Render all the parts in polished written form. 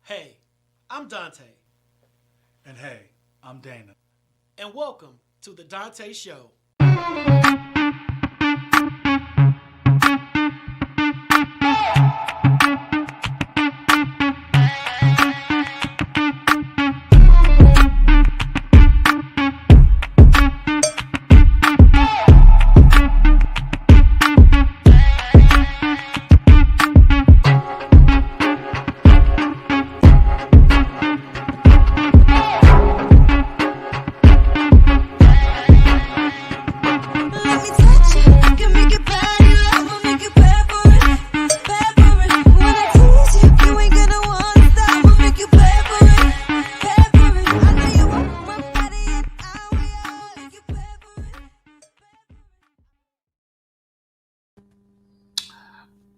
Hey, I'm Dante, And hey, I'm Dana. and welcome to the Donta Show. Let me touch you, can make it bad, I'ma make it bad for it, bad for it. When I tease you, you ain't gonna wanna stop, I'ma make you bad for it, bad for it. I know you want my body and I'll make you bad for it.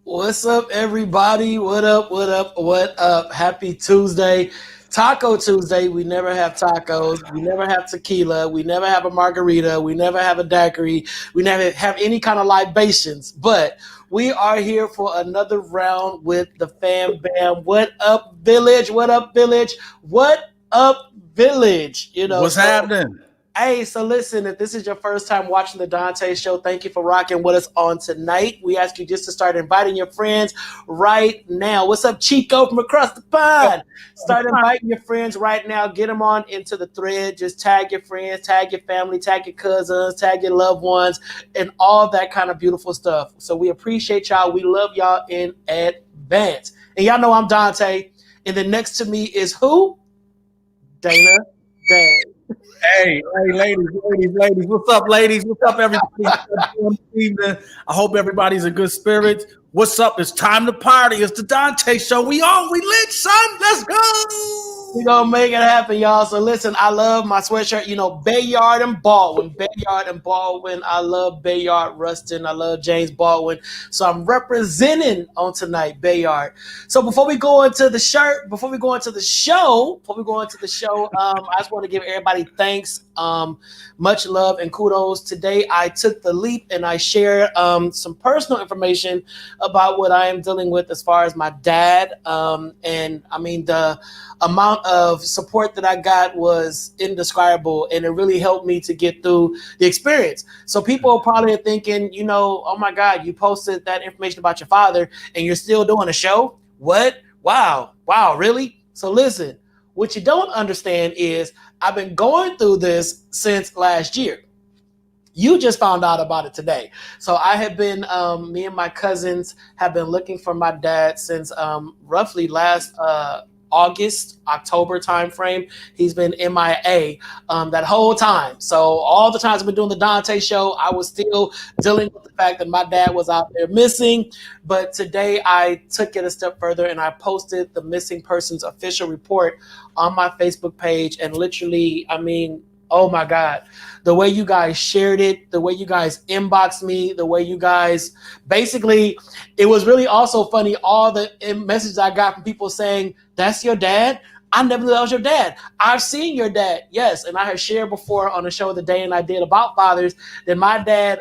What's up, everybody? What up? What up? What up? Happy Tuesday. Taco Tuesday. We never have tacos. We never have tequila. We never have a margarita. We never have a daiquiri. We never have any kind of libations. But we are here for another round with the fam bam. What up, village? What up, village? What up, village? What's happening? Hey, so listen, if this is your first time watching the Donta Show, thank you for rocking with us on tonight. We ask you just to start inviting your friends right now. What's up, Chico from across the pond? Start inviting your friends right now. Get them on into the thread. Just tag your friends, tag your family, tag your cousins, tag your loved ones, and all that kind of beautiful stuff. So we appreciate y'all. We love y'all in advance. And y'all know I'm Dante. And then next to me is who? Dana. Dad. Hey, ladies. What's up, ladies? What's up, everybody? Evening. I hope everybody's in good spirits. What's up? It's time to party. It's the Dante Show. We lit, son. Let's go. We gonna make it happen, y'all. So listen, I love my sweatshirt. You know, Bayard and Baldwin. I love Bayard Rustin. I love James Baldwin. So I'm representing on tonight, Bayard. So before we go into the show, I just want to give everybody thanks. Much love and kudos. Today I took the leap and I shared some personal information about what I am dealing with as far as my dad. And I mean the amount of support that I got was indescribable, and it really helped me to get through the experience. So people are probably thinking, you know, oh my God, you posted that information about your father and you're still doing a show? What? Wow, really? So listen, what you don't understand is I've been going through this since last year. You just found out about it today. So I have been, me and my cousins have been looking for my dad since roughly last October timeframe. He's been MIA that whole time. So all the times I've been doing the Donta Show, I was still dealing with the fact that my dad was out there missing. But today I took it a step further and I posted the missing persons official report on my Facebook page. And literally, I mean, oh my God, the way you guys shared it, the way you guys inboxed me, the way you guys basically, it was really also funny. All the messages I got from people saying, that's your dad? I never knew that was your dad. I've seen your dad. Yes. And I had shared before on the show the day and I did about fathers that my dad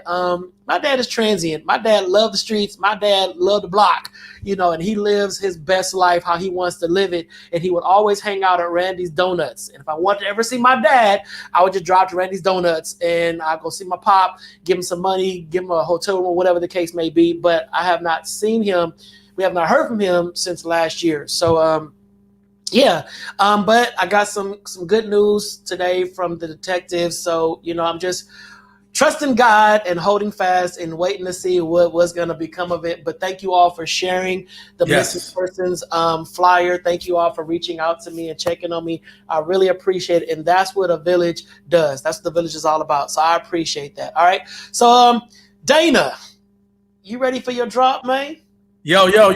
is transient. My dad loved the streets. My dad loved the block, you know, and he lives his best life, how he wants to live it. And he would always hang out at Randy's Donuts. And if I wanted to ever see my dad, I would just drive to Randy's Donuts and I'd go see my pop, give him some money, give him a hotel room, whatever the case may be. But I have not seen him. We have not heard from him since last year. So, but I got some good news today from the detectives. So, you know, I'm just trusting God and holding fast and waiting to see what was going to become of it. But thank you all for sharing the missing persons flyer. Thank you all for reaching out to me and checking on me. I really appreciate it. And that's what a village does. That's what the village is all about. So I appreciate that. All right. So, Dana, you ready for your drop, man? Yo. Yeah,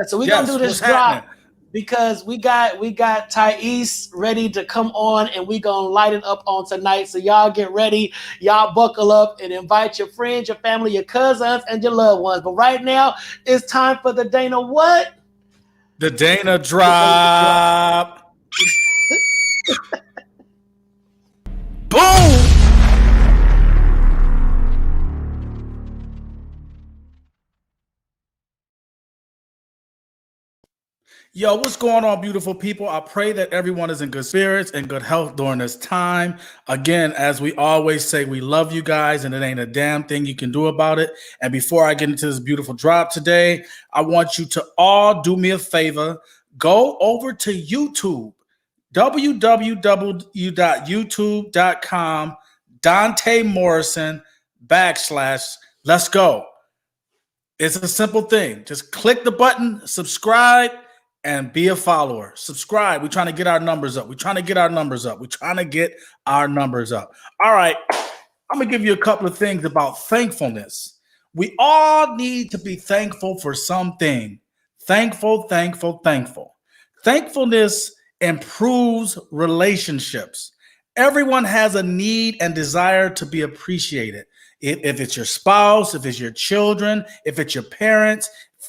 so we're gonna do this drop happening? because we got Tyesse ready to come on and we gonna light it up on tonight. So y'all get ready, y'all buckle up and invite your friends, your family, your cousins, and your loved ones. But right now, it's time for the Dana what? The Dana drop. Boom. Yo, what's going on, beautiful people? I pray that everyone is in good spirits and good health during this time. Again, as we always say, we love you guys, and it ain't a damn thing you can do about it. And before I get into this beautiful drop today, I want you to all do me a favor. Go over to YouTube, www.youtube.com, Donta Morrison / let's go. It's a simple thing. Just click the button, subscribe, and be a follower. Subscribe. We're trying to get our numbers up. We're trying to get our numbers up. We're trying to get our numbers up. All right. I'm going to give you a couple of things about thankfulness. We all need to be thankful for something. Thankful, thankful, thankful. Thankfulness improves relationships. Everyone has a need and desire to be appreciated. If it's your spouse, if it's your children, if it's your parents,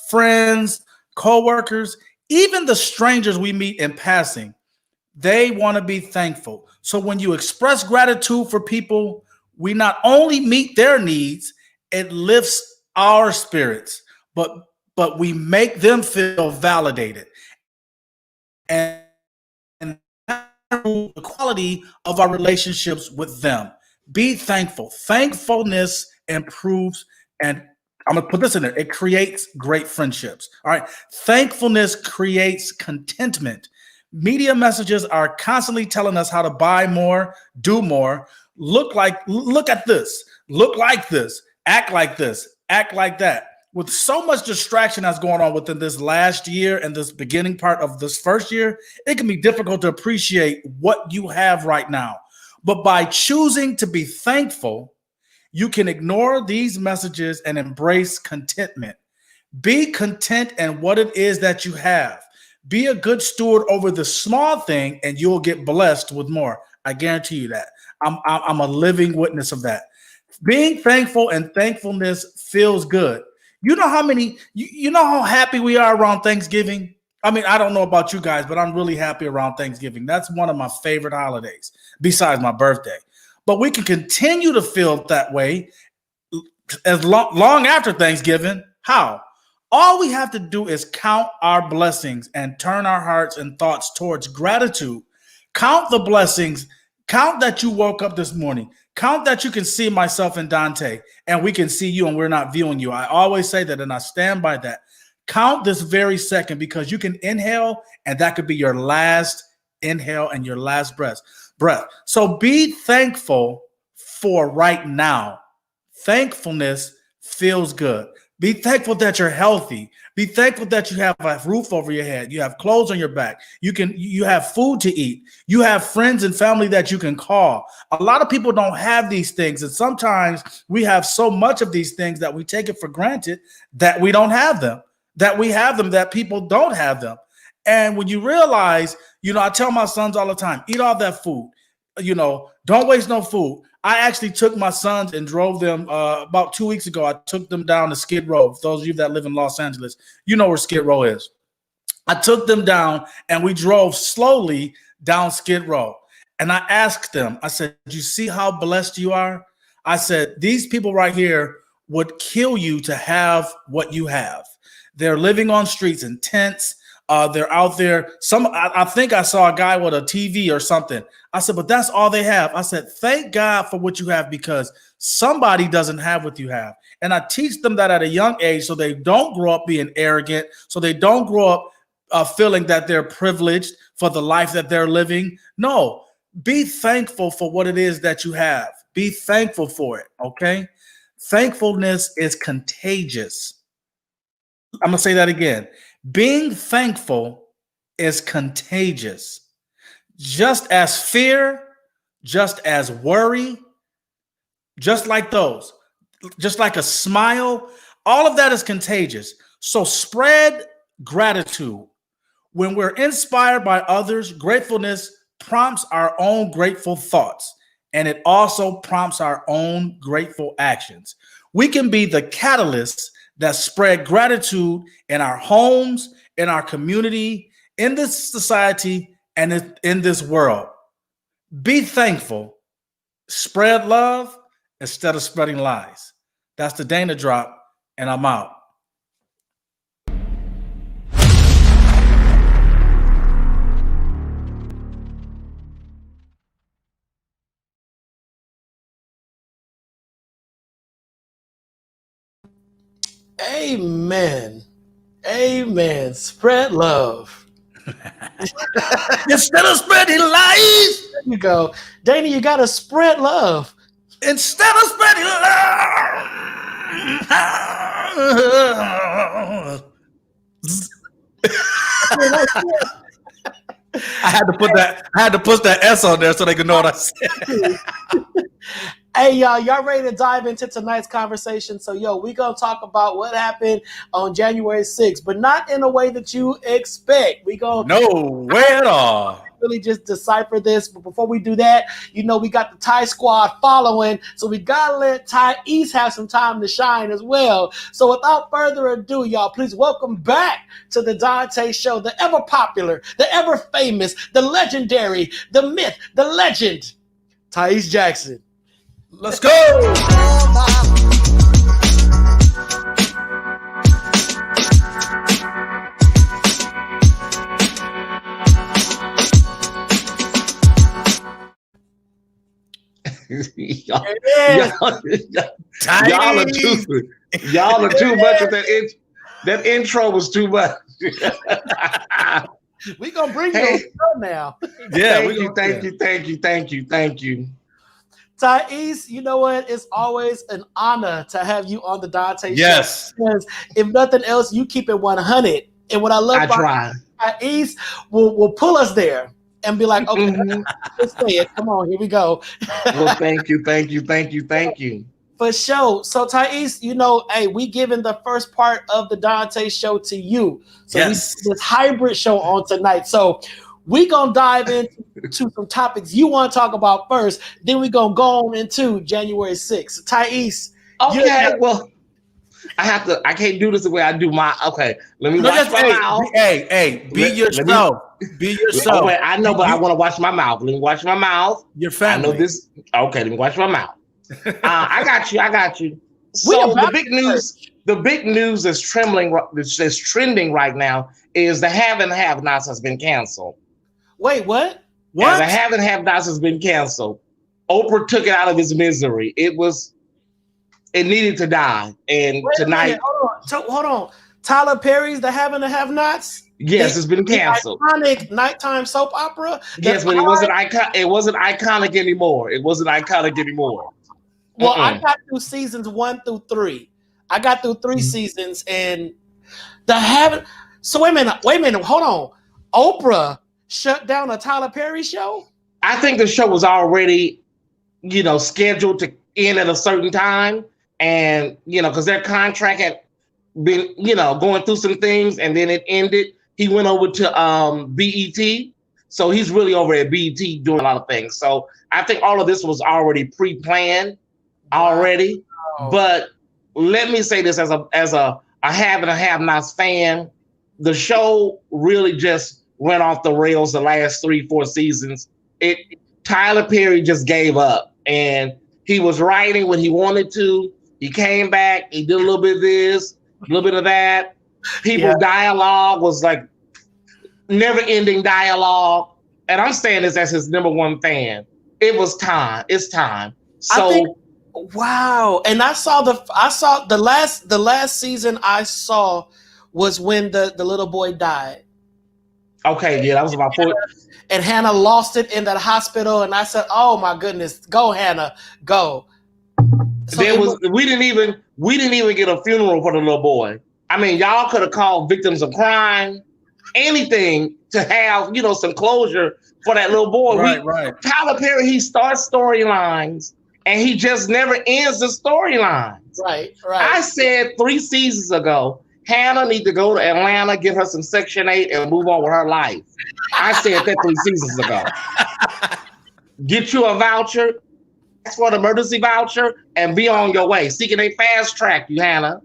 friends, co-workers, even the strangers we meet in passing, they want to be thankful. So when you express gratitude for people, we not only meet their needs, it lifts our spirits, but we make them feel validated. And the quality of our relationships with them. Be thankful. Thankfulness improves, and I'm going to put this in there. It creates great friendships. All right. Thankfulness creates contentment. Media messages are constantly telling us how to buy more, do more, look at this, look like this, act like that. With so much distraction that's going on within this last year and this beginning part of this first year, it can be difficult to appreciate what you have right now. But by choosing to be thankful, you can ignore these messages and embrace contentment. Be content in what it is that you have. Be a good steward over the small thing, and you'll get blessed with more. I guarantee you that. I'm a living witness of that. Being thankful and thankfulness feels good. You know you know how happy we are around Thanksgiving? I mean, I don't know about you guys, but I'm really happy around Thanksgiving. That's one of my favorite holidays besides my birthday. But we can continue to feel that way as long after Thanksgiving. How? All we have to do is count our blessings and turn our hearts and thoughts towards gratitude. Count the blessings. Count that you woke up this morning. Count that you can see myself and Donta, and we can see you and we're not viewing you. I always say that, and I stand by that. Count this very second, because you can inhale, and that could be your last inhale and your last breath. So be thankful for right now. Thankfulness feels good. Be thankful that you're healthy. Be thankful that you have a roof over your head. You have clothes on your back. You have food to eat. You have friends and family that you can call. A lot of people don't have these things. And sometimes we have so much of these things that we take it for granted that we don't have them, that we have them, that people don't have them. And when you realize, I tell my sons all the time, eat all that food, don't waste no food. I actually took my sons and drove them about 2 weeks ago. I took them down to Skid Row. For those of you that live in Los Angeles, you know where Skid Row is. I took them down and we drove slowly down Skid Row. And I asked them, I said, "Do you see how blessed you are?" I said, "These people right here would kill you to have what you have. They're living on streets in tents. They're out there. I think I saw a guy with a TV or something." I said, "But that's all they have." I said, "Thank God for what you have, because somebody doesn't have what you have." And I teach them that at a young age, so they don't grow up being arrogant, so they don't grow up feeling that they're privileged for the life that they're living. No, be thankful for what it is that you have. Be thankful for it, okay? Thankfulness is contagious. I'm going to say that again. Being thankful is contagious. Just as fear, just as worry, just like those, just like a smile, all of that is contagious. So spread gratitude. When we're inspired by others, gratefulness prompts our own grateful thoughts, and it also prompts our own grateful actions. We can be the catalyst that spread gratitude in our homes, in our community, in this society, and in this world. Be thankful. Spread love instead of spreading lies. That's the Dana drop, and I'm out. Amen. Amen. Spread love. Instead of spreading lies, There you go. Dana, you got to spread love. instead of spreading love. I had to put that S on there so they could know what I said. Hey, y'all ready to dive into tonight's conversation? So, we going to talk about what happened on January 6th, but not in a way that you expect. We going to No way at all. really just decipher this. But before we do that, we got the Ty squad following, so we got to let Tyesse have some time to shine as well. So without further ado, y'all, please welcome back to the Donta Show, the ever popular, the ever famous, the legendary, the myth, the legend, Tyesse Jackson. Let's go. Y'all are too much of that. That intro was too much. We gonna bring you on the show now. Yeah, thank you. Tyesse, you know what? It's always an honor to have you on the Donta Yes. Show. Because if nothing else, you keep it 100. And what I love about Tyesse will pull us there and be like, okay, let's say it. Come on, here we go. Well, thank you. For sure. So Tyesse, hey, we giving the first part of the Donta Show to you. So Yes. we this hybrid show on tonight. So we gonna dive into some topics you want to talk about first. Then we gonna go on into January 6th. Tyesse. Okay, well, I can't do this the way I do my. Okay, let me wash my mouth. Hey, be yourself. Be yourself. Oh, wait, I know, but I want to wash my mouth. Let me wash my mouth. Your family. I know this. Okay, let me wash my mouth. I got you. So the big news that's trending right now is the have and have-nots has been canceled. Wait, what? Yeah, the have and have-nots has been canceled. Oprah took it out of his misery. It needed to die. And tonight, hold on. Tyler Perry's The Have and the Have-Nots? Yes, it's been canceled. The iconic nighttime soap opera? Yes, but it wasn't iconic anymore. Well, I got through seasons 1 through 3. I got through 3 seasons, and so wait a minute, hold on. Oprah shut down a Tyler Perry show? I think the show was already, scheduled to end at a certain time. And, because their contract had been, going through some things, and then it ended. He went over to BET. So he's really over at BET doing a lot of things. So I think all of this was already pre-planned already. Wow. But let me say this as a have and a have-nots fan, the show really just went off the rails the last 3-4 seasons. Tyler Perry just gave up, and he was writing when he wanted to. He came back, he did a little bit of this, a little bit of that. Dialogue was like never-ending dialogue. And I'm saying this as his number one fan. It was time. It's time. So wow. And I saw the last season I saw was when the little boy died. Okay, yeah, that was about 4. And Hannah lost it in that hospital, and I said, "Oh my goodness, go Hannah, go!" So we didn't even get a funeral for the little boy. I mean, y'all could have called victims of crime, anything to have some closure for that little boy. Right. Tyler Perry, he starts storylines and he just never ends the storylines. Right. I said 3 seasons ago, Hannah needs to go to Atlanta, give her some Section 8, and move on with her life. I said that 3 seasons ago. Get you a voucher, ask for an emergency voucher, and be on your way. Seeking a fast track, you Hannah.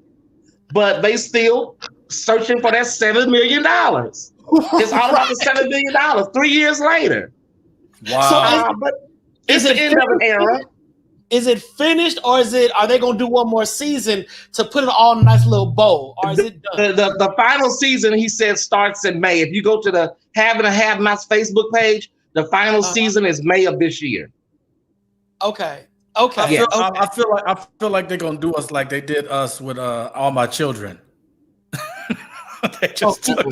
But they still searching for that $7 million. It's all about the $7 million 3 years later. Wow. But it's the end of an era. Is it finished, or are they gonna do one more season to put it all in a nice little bow, or is it done? The final season, he said, starts in May. If you go to the Have and Have Nots Facebook page, the final season is May of this year. Okay. Okay. I feel like they're gonna do us like they did us with All My Children. They just took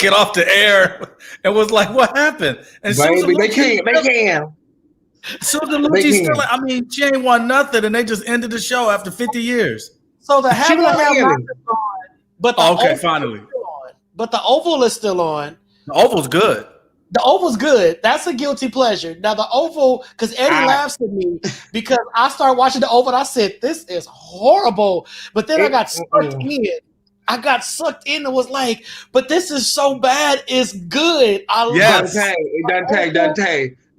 it off the air and was like, "What happened?" And Baby, they can. Susan Lucci's still. I mean, she ain't won nothing, and they just ended the show after 50 years. So the have and have not is on, but the okay, Oval finally. is still on. But the Oval is still on. The Oval's good. The Oval's good. That's a guilty pleasure. Now the Oval, because Eddie laughs at me because I started watching the Oval and I said, "This is horrible." But then I got sucked in. I got sucked in and was like, "But this is so bad. It's good." I love it.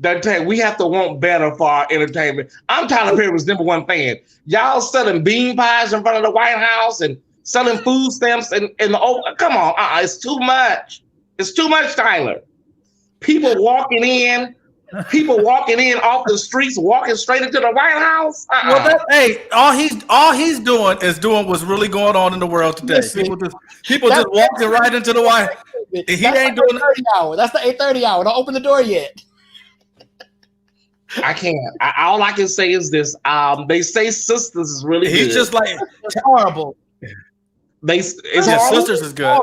Donta, we have to want better for our entertainment. I'm Tyler Perry's #1 fan. Y'all selling bean pies in front of the White House and selling food stamps and the come on, it's too much. It's too much, Tyler. People walking in off the streets, walking straight into the White House. Well, all he's doing is doing what's really going on in the world today. People just walking right into the White House. He ain't doing the 8:30 hour. That's the 8:30 hour. Don't open the door yet. I can't. All I can say is this. They say Sisters is really good. He's just like it's horrible. Sisters is good.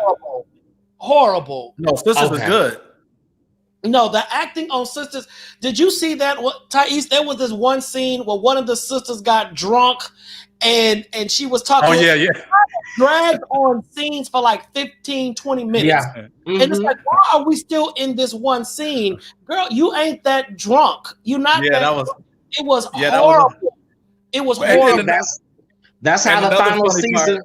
Horrible. No, Sisters is good. No, the acting on Sisters. Did you see that? What, Tyesse? There was this one scene where one of the sisters got drunk, and she was talking. Oh yeah. Dragged on scenes for like 15, 20 minutes. Yeah. And it's like, why are we still in this one scene? Girl, you ain't that drunk. You're not that that was it was horrible. It was horrible. That's how the final season.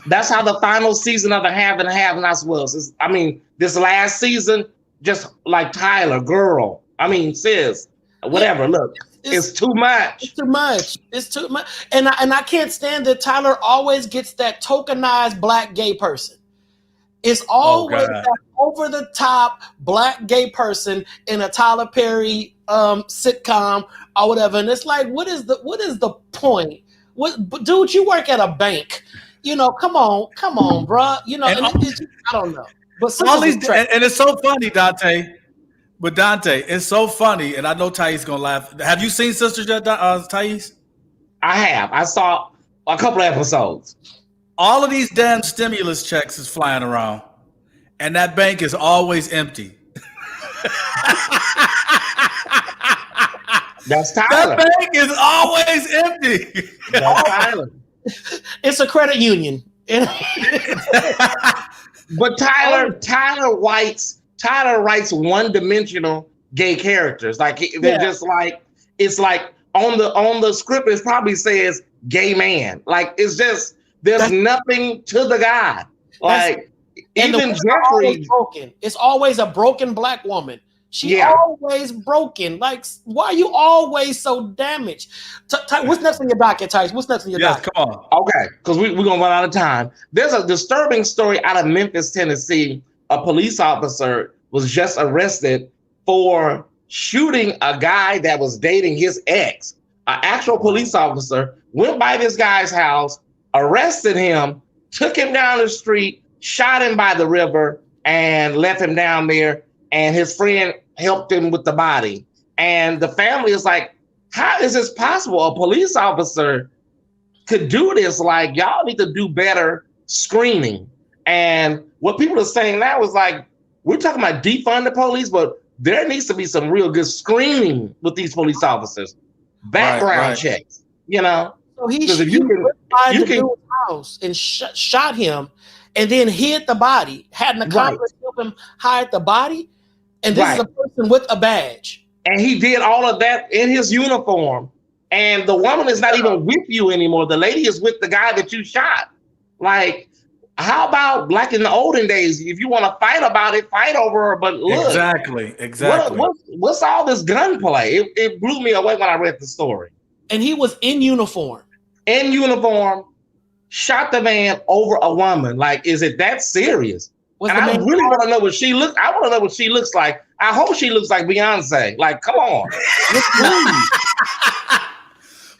That's how the final season of the Have and Have-Nots was. This last season, just like Tyler, girl. Sis, whatever. Look, it's too much. It's too much. It's too much. And I can't stand that Tyler always gets that tokenized black gay person. It's always that over the top black gay person in a Tyler Perry sitcom or whatever. And it's like, what is the point? Dude, you work at a bank. Come on, bro. I don't know. But all these, and it's so funny, Donta. But Donta, it's so funny, and I know Tyesse gonna laugh. Have you seen Sisters yet, Tyesse? I have. I saw a couple of episodes. All of these damn stimulus checks is flying around, and that bank is always empty. That's Tyler. That bank is always empty. That's Tyler. It's a credit union. But Tyler writes one-dimensional gay characters. Like they're just like, it's like on the script it probably says gay man. Like it's just there's nothing to the guy. Like even Jeffrey, it's always a broken black woman. She's always broken. Like, why are you always so damaged? What's next on your docket, Tyesse? What's next on your docket? Come on. Okay, because we're gonna run out of time. There's a disturbing story out of Memphis, Tennessee. A police officer was just arrested for shooting a guy that was dating his ex. An actual police officer went by this guy's house, arrested him, took him down the street, shot him by the river, and left him down there. And his friend helped him with the body. And the family is like, how is this possible? A police officer could do this. Like, y'all need to do better screening. And what people are saying now is like, we're talking about defund the police, but there needs to be some real good screening with these police officers. Background checks, So he went by the dude's house and shot him and then hid the body. Had an accomplice help him hide the body. And this is a person with a badge. And he did all of that in his uniform. And the woman is not even with you anymore. The lady is with the guy that you shot. Like, how about like in the olden days, if you want to fight about it, fight over her. But look. Exactly. What's all this gunplay? It blew me away when I read the story. And he was in uniform. Shot the man over a woman. Like, is it that serious? And I really want to know what she looks. I want to know what she looks like. I hope she looks like Beyonce. Like, come on.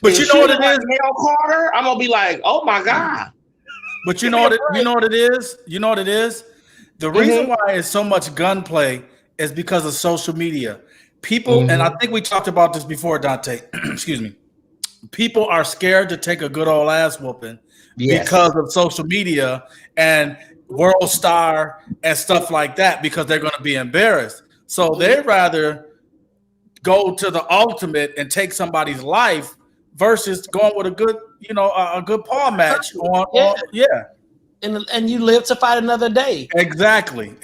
But you know what it is, Mel Carter. I'm gonna be like, oh my god. But you know what it is. The reason why it's so much gunplay is because of social media. People, and I think we talked about this before, Dante. Excuse me. People are scared to take a good old ass whooping because of social media and World Star and stuff like that, because they're going to be embarrassed. So they'd rather go to the ultimate and take somebody's life versus going with a good, a good paw match. And you live to fight another day. Exactly.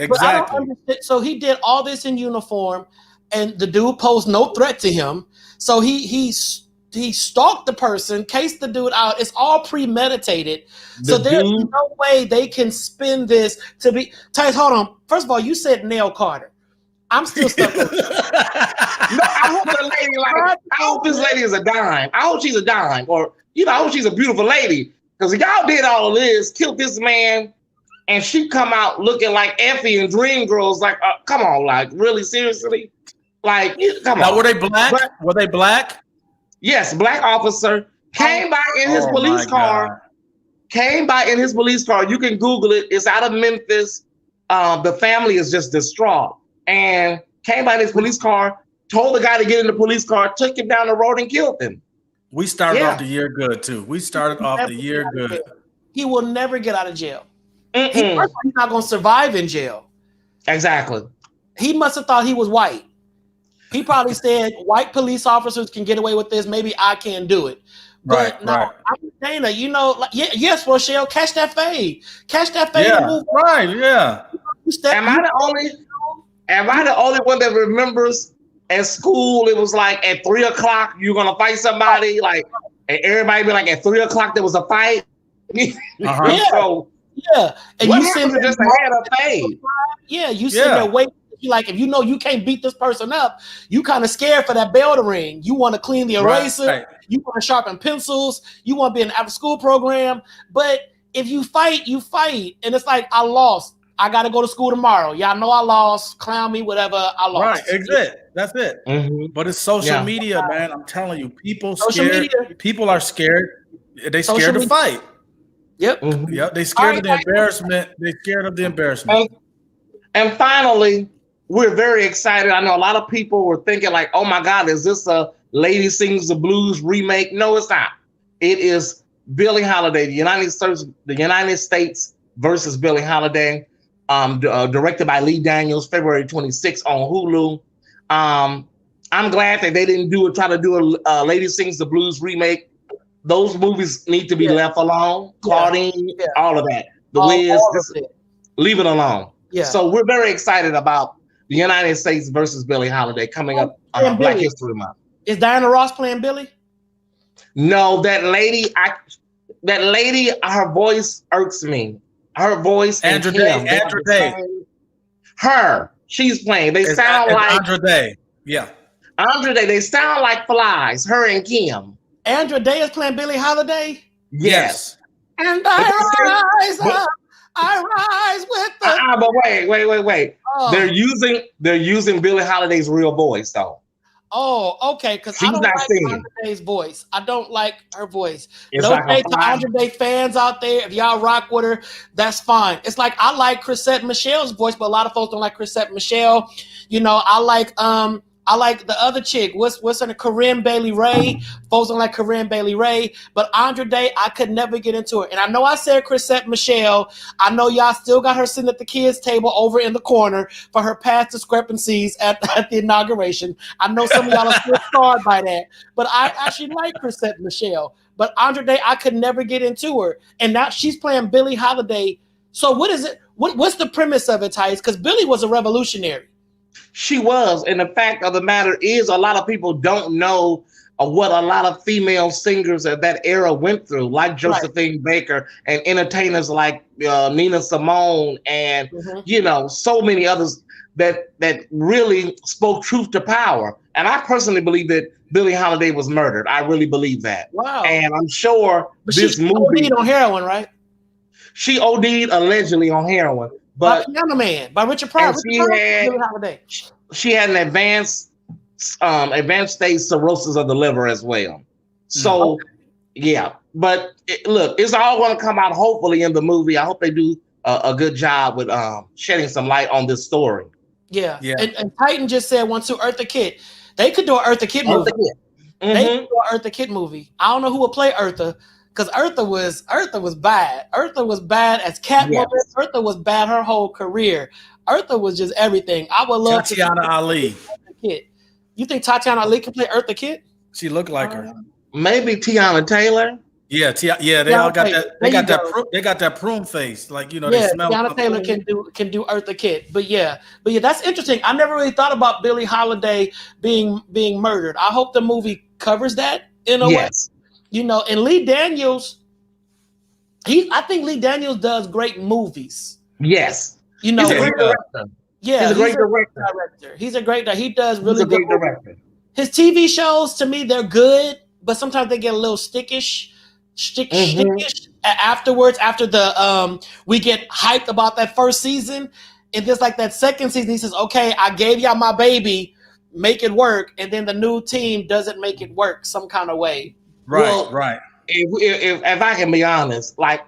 So he did all this in uniform, and the dude posed no threat to him. So he stalked the person, cased the dude out. It's all premeditated. So there's no way they can spin this to be. Tyesse, hold on. First of all, you said nail Carter. I'm still stuck on I hope this lady is a dime. I hope she's a dime, or I hope she's a beautiful lady. Because y'all did all of this, killed this man, and she come out looking like Effie and Dreamgirls. Like, come on, like, really, seriously? Like, come on. Were they black? Were they black? Yes, black officer came by in his police car. Came by in his police car. You can Google it. It's out of Memphis. The family is just distraught. And came by in his police car, told the guy to get in the police car, took him down the road and killed him. We started off the year good, too. We started off the year good. He will never get out of jail. He's not going to survive in jail. Exactly. He must have thought he was white. He probably said, white police officers can get away with this. Maybe I can do it. But I'm Dana, yes, Rochelle, catch that fade. Catch that fade and move. Right, yeah. Am I the only one that remembers at school, it was like at 3 o'clock, you're going to fight somebody, like, and everybody be like, at 3 o'clock, there was a fight. So, and what you send just ahead of fade? Yeah, you sitting there waiting. Like, if you can't beat this person up, you kind of scared for that bell to ring. You want to clean the eraser. Right. You want to sharpen pencils. You want to be in an after-school program. But if you fight, you fight. And it's like, I lost. I got to go to school tomorrow. Y'all know I lost. Clown me, whatever. I lost. Right, that's it. But it's social media, man. I'm telling you, people are scared. They scared to fight. Yep. Yep. They scared of the embarrassment. They scared of the embarrassment. And finally, we're very excited. I know a lot of people were thinking like, oh my God, is this a Lady Sings the Blues remake? No, it's not. It is Billie Holiday, the United States versus Billie Holiday. Directed by Lee Daniels, February 26th on Hulu. I'm glad that they didn't try to do a Lady Sings the Blues remake. Those movies need to be left alone. Claudine, all of that. The Wiz, leave it alone. Yeah. So we're very excited about the United States versus Billie Holiday coming up on Black History Month. Is Diana Ross playing Billie? No, that lady, her voice irks me. Her voice, Andra Day. She's playing. They sound like Andra Day. Yeah, Andra Day. They sound like flies. Her and Kim. Andra Day is playing Billie Holiday. Yes. And I rise with the. But wait. Oh. They're using Billie Holiday's real voice though. Oh, okay. Because I don't like Andra Day's voice. I don't like her voice. No hate to Andra Day fans out there. If y'all rock with her, that's fine. It's like I like Chrisette Michelle's voice, but a lot of folks don't like Chrisette Michelle. I like the other chick. What's her name? Corinne Bailey Rae. Folks don't like Corinne Bailey Rae. But Andra Day, I could never get into her. And I know I said Chrisette Michelle. I know y'all still got her sitting at the kids' table over in the corner for her past discrepancies at the inauguration. I know some of y'all are still scarred by that. But I actually like Chrisette Michelle. But Andra Day, I could never get into her. And now she's playing Billie Holiday. So what is it? What's the premise of it, Tyesse? Because Billie was a revolutionary. She was, and the fact of the matter is, a lot of people don't know what a lot of female singers of that era went through, like Josephine Baker and entertainers like Nina Simone and so many others that really spoke truth to power. And I personally believe that Billie Holiday was murdered. I really believe that. Wow. And I'm sure this movie OD'd on heroin, right? She OD'd allegedly on heroin. But by Richard Pryor. She had an advanced stage cirrhosis of the liver as well. So, but look, it's all going to come out hopefully in the movie. I hope they do a good job with shedding some light on this story. Yeah. Yeah. And Titan just said one to Eartha Kitt. They could do an Eartha Kitt movie. They could do an Eartha Kitt movie. I don't know who would play Eartha because Eartha was bad. Eartha was bad as Catwoman. Yes. Eartha was bad her whole career. Eartha was just everything. I would love Tatiana to Ali. Eartha Kitt. You think Tatiana Ali can play Eartha Kitt? She looked like her. Maybe Tiana Taylor. Yeah, they all got that. They got that. They got that prune face, like they smell. Tiana Taylor can do Eartha Kitt, but yeah, that's interesting. I never really thought about Billie Holiday being murdered. I hope the movie covers that in a way. And Lee Daniels, I think Lee Daniels does great movies. Yes, he's a great director. Yeah, he's a great director. He's a great director. He does really good. Great director. His TV shows, to me, they're good, but sometimes they get a little stickish afterwards. After the we get hyped about that first season, and just like that second season, he says, "Okay, I gave y'all my baby, make it work," and then the new team doesn't make it work some kind of way. Right. If I can be honest, like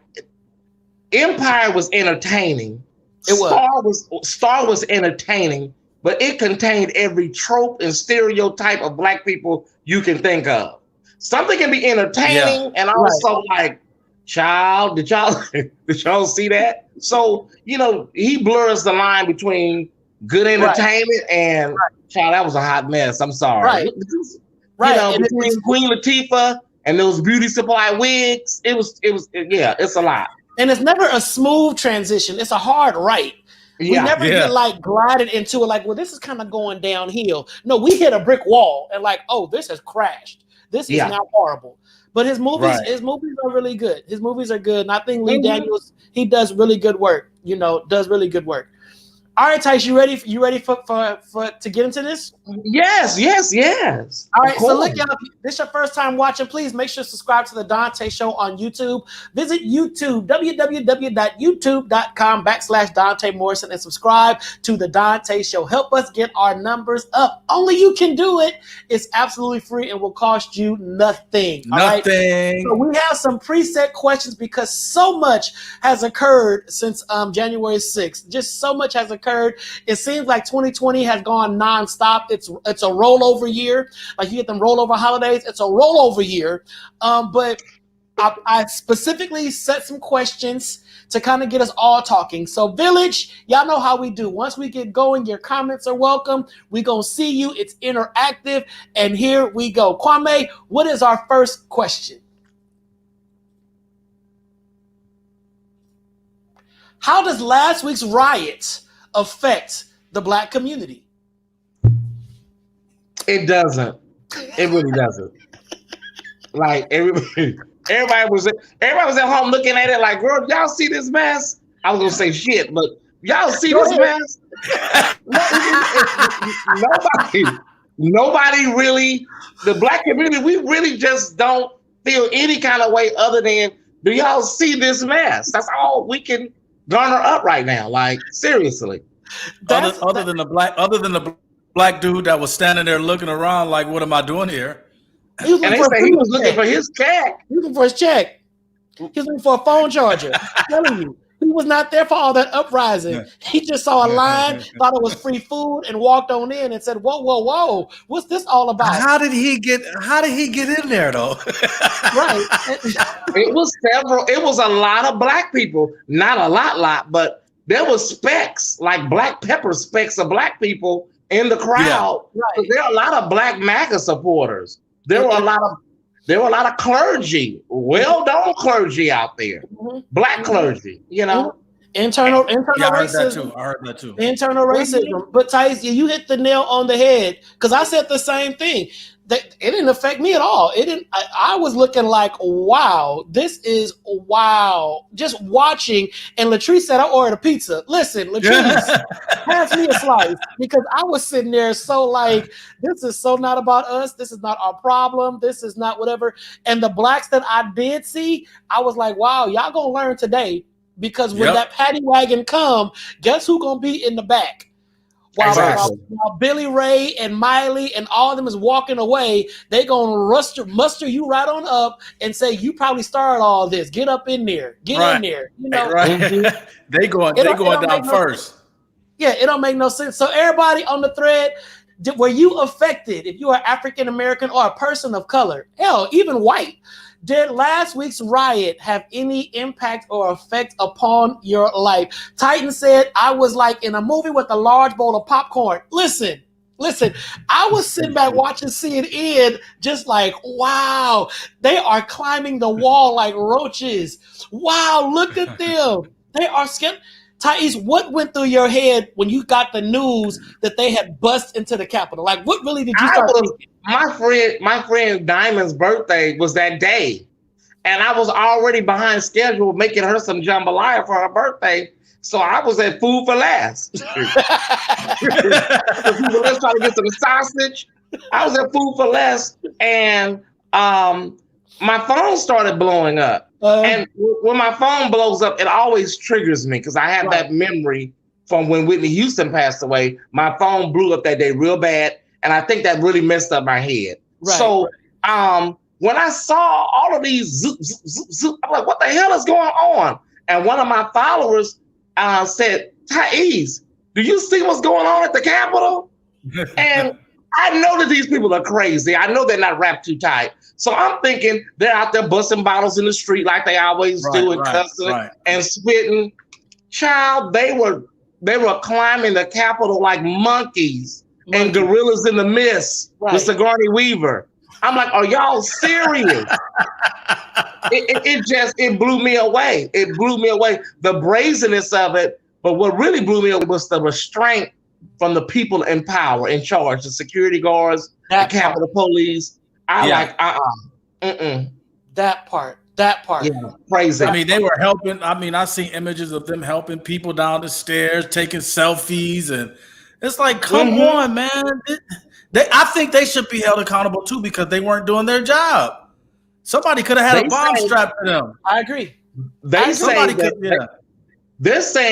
Empire was entertaining. Star was entertaining, but it contained every trope and stereotype of black people you can think of. Something can be entertaining and also like, child, did y'all see that? So, he blurs the line between good entertainment and child, that was a hot mess. I'm sorry. Right. Between Queen Latifah and those beauty supply wigs, it's a lot. And it's never a smooth transition. It's a hard right. We never get like glided into it like, well, this is kind of going downhill. No, we hit a brick wall and like, oh, this has crashed. This is now horrible. But his movies are really good. His movies are good. And I think Lee Daniels, he does really good work, does really good work. All right, Tyesse, you ready for to get into this? Yes. All right, so look, y'all, if this is your first time watching, please make sure to subscribe to the Donta Show on YouTube. Visit YouTube, www.youtube.com/Donta Morrison, and subscribe to the Donta Show. Help us get our numbers up. Only you can do it. It's absolutely free and will cost you nothing. Nothing. So we have some preset questions because so much has occurred since January 6th. Just so much has occurred. It seems like 2020 has gone nonstop. It's a rollover year. Like you get them rollover holidays. It's a rollover year. But I specifically set some questions to kind of get us all talking. So Village, y'all know how we do. Once we get going, your comments are welcome. We gonna see you. It's interactive. And here we go. Kwame, what is our first question? How does last week's riots affect the black community? It doesn't. It really doesn't. Like everybody was at home looking at it like, girl, y'all see this mess? I was gonna say shit, but y'all see this mess? Nobody really, the black community, we really just don't feel any kind of way other than, do y'all see this mess? That's all we can garner up right now. Like, seriously. Other than the black dude that was standing there looking around like, what am I doing here? He was looking for his check. He was looking for his check. He was looking for a phone charger. I'm telling you. He was not there for all that uprising. He just saw a line, thought it was free food, and walked on in and said, whoa, what's this all about? How did he get in there though? Right. It was a lot of black people. Not a lot, but there was specks, like black pepper specks of black people in the crowd. Yeah. Right. There are a lot of black MAGA supporters. There were a lot of clergy, well-known clergy out there, black clergy, Internal racism. I heard that too. Internal racism. But Tyesse, you hit the nail on the head because I said the same thing. It didn't affect me at all. It didn't. I was looking like, wow, this is wow. Just watching, and Latrice said, I ordered a pizza. Listen, Latrice, pass me a slice because I was sitting there so like, this is so not about us. This is not our problem. This is not whatever. And the blacks that I did see, I was like, wow, y'all gonna learn today because when that paddy wagon come, guess who gonna be in the back? While Billy Ray and Miley and all of them is walking away, they gonna muster you right on up and say, you probably started all this. Get up in there. Get in there. Right. They going down first. Yeah, it don't make no sense. So everybody on the thread, were you affected if you are African American or a person of color? Hell, even white. Did last week's riot have any impact or effect upon your life? Titan said, I was like in a movie with a large bowl of popcorn. Listen, I was sitting back watching CNN just like, wow, they are climbing the wall like roaches. Wow, look at them. They are scared. Tyesse, what went through your head when you got the news that they had bust into the Capitol? Like, what really did you start thinking? My friend Diamond's birthday was that day, and I was already behind schedule making her some jambalaya for her birthday. So I was at food for last. People was trying to get some sausage. I was at food for less, and my phone started blowing up. And when my phone blows up, it always triggers me because I have that memory from when Whitney Houston passed away. My phone blew up that day real bad, and I think that really messed up my head. So when I saw all of these zoop, zoop, zoop, zoop, I'm like, what the hell is going on? And one of my followers said, Tyesse, do you see what's going on at the Capitol? And I know that these people are crazy. I know they're not wrapped too tight. So I'm thinking they're out there busting bottles in the street like they always do and cussing and spitting. Child, they were climbing the Capitol like monkeys and gorillas in the mist with Sigourney Weaver. I'm like, are y'all serious? It blew me away. It blew me away. The brazenness of it. But what really blew me away was the restraint from the people in power, in charge, the security guards, the Capitol Police. That part. Yeah, crazy. I mean, they were helping. I mean, I've seen images of them helping people down the stairs, taking selfies, and it's like, come on, man. I think they should be held accountable too because they weren't doing their job. Somebody could have had a bomb strapped to them. I agree. They're saying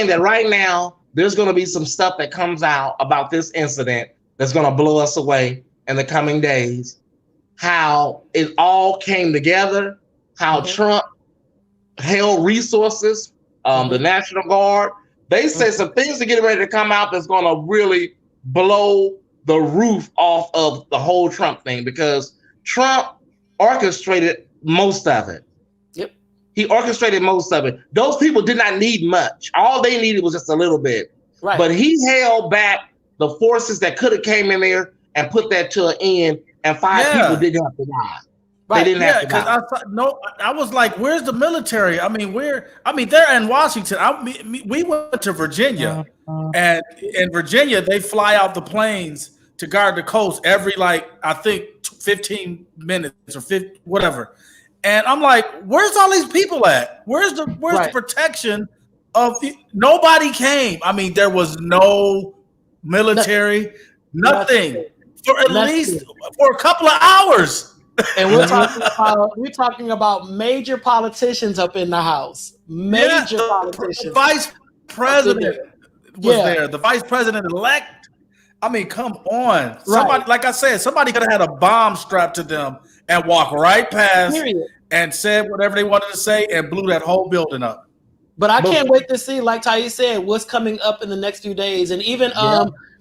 that right now there's going to be some stuff that comes out about this incident that's going to blow us away in the coming days. How it all came together, how Trump held resources, the National Guard. They say some things are getting ready to come out that's going to really blow the roof off of the whole Trump thing because Trump orchestrated most of it. Yep. He orchestrated most of it. Those people did not need much. All they needed was just a little bit. Right. But he held back the forces that could have came in there and put that to an end. And 5 people didn't have to die. Right. They didn't have to die. I was like, where's the military? I mean, they're in Washington. We went to Virginia, and in Virginia, they fly out the planes to guard the coast every, I think 15 minutes or 50, whatever. And I'm like, where's all these people at? Where's the protection of nobody came? I mean, there was no military, nothing. For at least for a couple of hours. And we're talking about major politicians up in the house. Major politicians. The vice president was there. The vice president elect. I mean, come on. Somebody, like I said, somebody could have had a bomb strapped to them and walked right past and said whatever they wanted to say and blew that whole building up. But I can't wait to see, like Tyesse said, what's coming up in the next few days. And even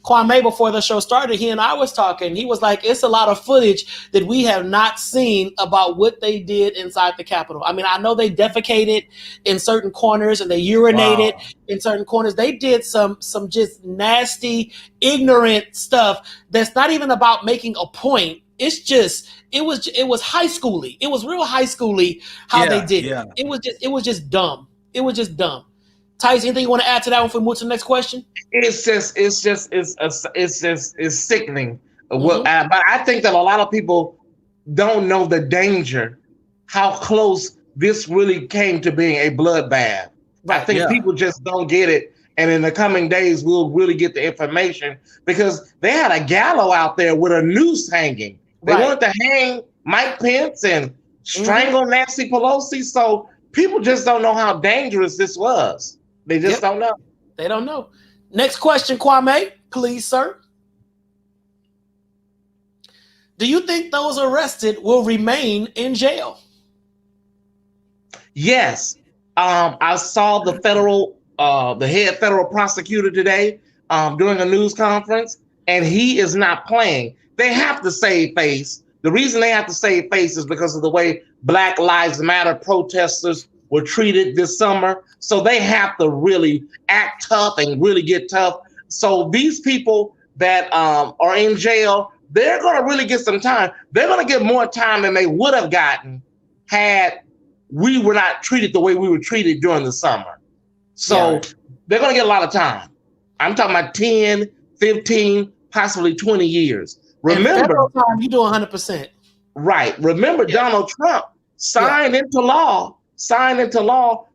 Kwame, before the show started, he and I was talking. He was like, it's a lot of footage that we have not seen about what they did inside the Capitol. I mean, I know they defecated in certain corners and they urinated in certain corners. They did some just nasty, ignorant stuff that's not even about making a point. It's just, it was high schooly. It was real high schooly how they did it. It was just dumb. It was just dumb. Tyesse, anything you want to add to that one before we move to the next question? It's sickening. But I think that a lot of people don't know the danger, how close this really came to being a bloodbath. I think people just don't get it. And in the coming days, we'll really get the information because they had a gallows out there with a noose hanging. They wanted to hang Mike Pence and strangle Nancy Pelosi. So people just don't know how dangerous this was. They just don't know. They don't know. Next question, Kwame, please, sir. Do you think those arrested will remain in jail? Yes. I saw the head federal prosecutor today during a news conference, and he is not playing. They have to save face. The reason they have to save face is because of the way Black Lives Matter protesters were treated this summer. So they have to really act tough and really get tough. So these people that are in jail, they're going to really get some time. They're going to get more time than they would have gotten had we were not treated the way we were treated during the summer. So they're going to get a lot of time. I'm talking about 10, 15, possibly 20 years. Remember, time, you do 100%. Right. Remember, Donald Trump signed into law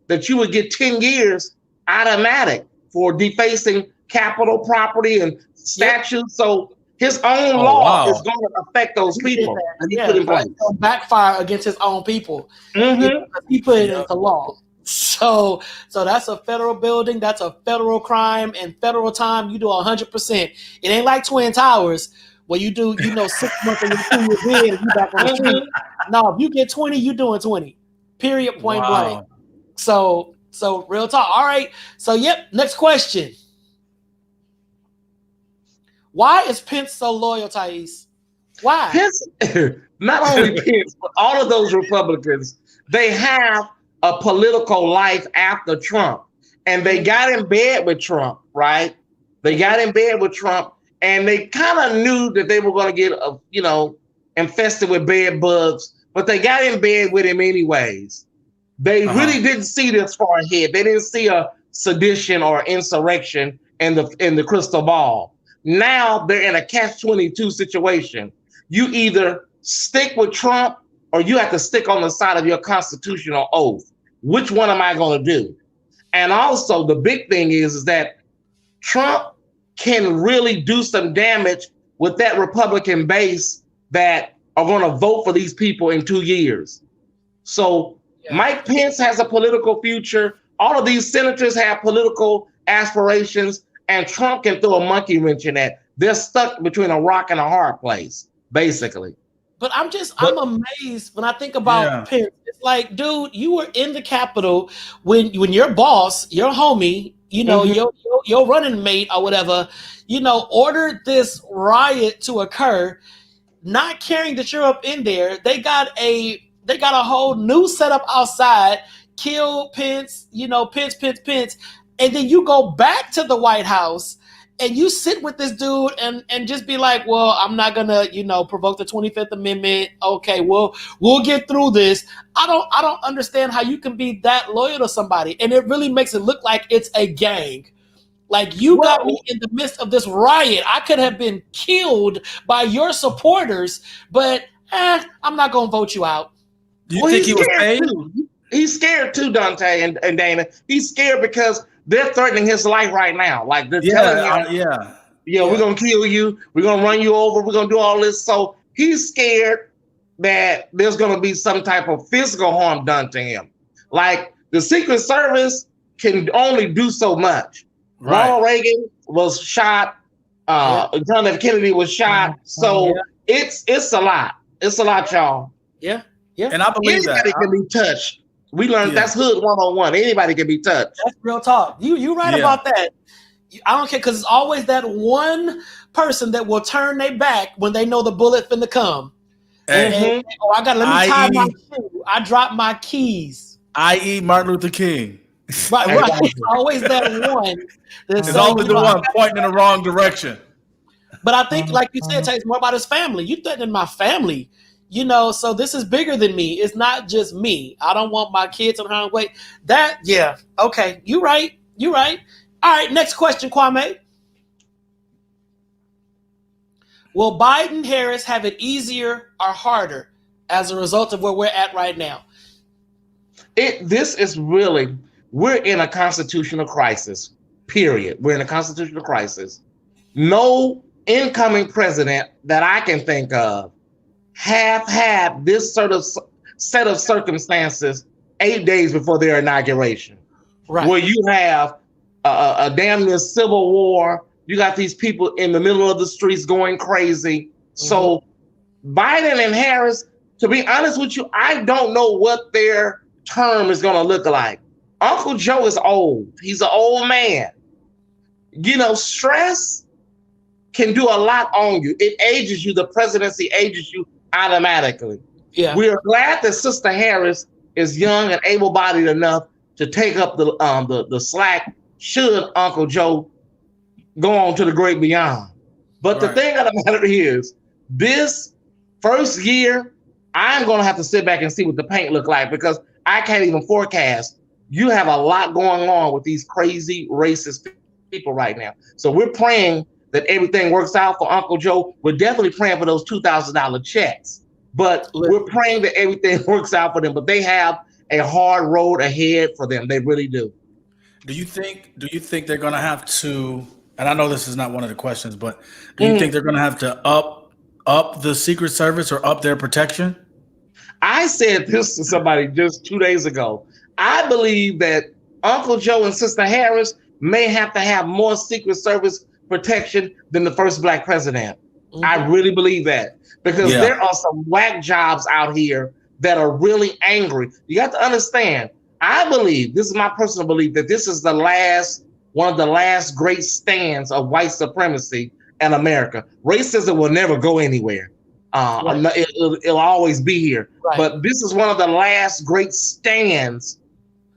that you would get 10 years automatic for defacing Capitol property and statues. So his own law is going to affect those people. And he put in place. Backfire against his own people. He put it into law. So that's a federal building. That's a federal crime and federal time. You do 100%. It ain't like Twin Towers where you do, 6 months and you're dead and you back on the street. No, if you get 20, you doing 20. Period. Point blank. So real talk. All right. So next question. Why is Pence so loyal, Tyesse? Why? Pence, not only Pence, but all of those Republicans, they have a political life after Trump. And they got in bed with Trump, right? They got in bed with Trump, and they kind of knew that they were going to get, infested with bed bugs, but they got in bed with him anyways. They really didn't see this far ahead. They didn't see a sedition or insurrection in the crystal ball. Now they're in a catch-22 situation. You either stick with Trump or you have to stick on the side of your constitutional oath. Which one am I going to do? And also the big thing is that Trump can really do some damage with that Republican base that are going to vote for these people in 2 years. So Mike Pence has a political future. All of these senators have political aspirations, and Trump can throw a monkey wrench in that. They're stuck between a rock and a hard place, basically. But I'm amazed when I think about Pence. It's like, dude, you were in the Capitol when your boss, your homie, your running mate or whatever, ordered this riot to occur, not caring that you're up in there. They got a whole new setup outside, kill Pence, Pence, and then you go back to the White House and you sit with this dude and just be like, well, I'm not gonna, provoke the 25th Amendment. Okay, well, we'll get through this. I don't understand how you can be that loyal to somebody. And it really makes it look like it's a gang. Like you got me in the midst of this riot. I could have been killed by your supporters, but I'm not gonna vote you out. Do you think he was paid? He's scared too, Donta and Dana. He's scared because they're threatening his life right now. Like they're telling him, we're gonna kill you, we're gonna run you over, we're gonna do all this. So he's scared that there's gonna be some type of physical harm done to him. Like the Secret Service can only do so much. Right. Ronald Reagan was shot. John F. Kennedy was shot. So it's a lot. It's a lot, y'all. Yeah. And I believe anybody can be touched. We learned that's Hood 101. Anybody can be touched. That's real talk. You right about that. I don't care because it's always that one person that will turn their back when they know the bullet finna come. And let me tie my shoe. I dropped my keys. I.e. Martin Luther King. Right. It's always that one. It's always the one pointing in the wrong direction. But I think, like you said, it's more about his family. You threatening my family. So this is bigger than me. It's not just me. I don't want my kids on harm's way. Okay. You right. All right, next question, Kwame. Will Biden-Harris have it easier or harder as a result of where we're at right now? We're in a constitutional crisis, period. We're in a constitutional crisis. No incoming president that I can think of have had this sort of set of circumstances 8 days before their inauguration, right? Where you have a damn near civil war. You got these people in the middle of the streets going crazy. So Biden and Harris, to be honest with you, I don't know what their term is going to look like. Uncle Joe is old. He's an old man. stress can do a lot on you. It ages you. The presidency ages you automatically. Yeah. We are glad that Sister Harris is young and able-bodied enough to take up the slack should Uncle Joe go on to the great beyond. But the thing of the matter is, this first year, I'm going to have to sit back and see what the paint look like, because I can't even forecast. You have a lot going on with these crazy racist people right now. So we're praying that everything works out for Uncle Joe. We're definitely praying for those $2,000 checks, but we're praying that everything works out for them. But they have a hard road ahead for them. They really do. Do you think they're going to have to, and I know this is not one of the questions, but do you think they're going to have to up the Secret Service or up their protection? I said this to somebody just 2 days ago. I believe that Uncle Joe and Sister Harris may have to have more Secret Service protection than the first Black president. I really believe that, because there are some whack jobs out here that are really angry. You have to understand, I believe, this is my personal belief, that this is one of the last great stands of white supremacy in America. Racism will never go anywhere. It'll always be here. Right. But this is one of the last great stands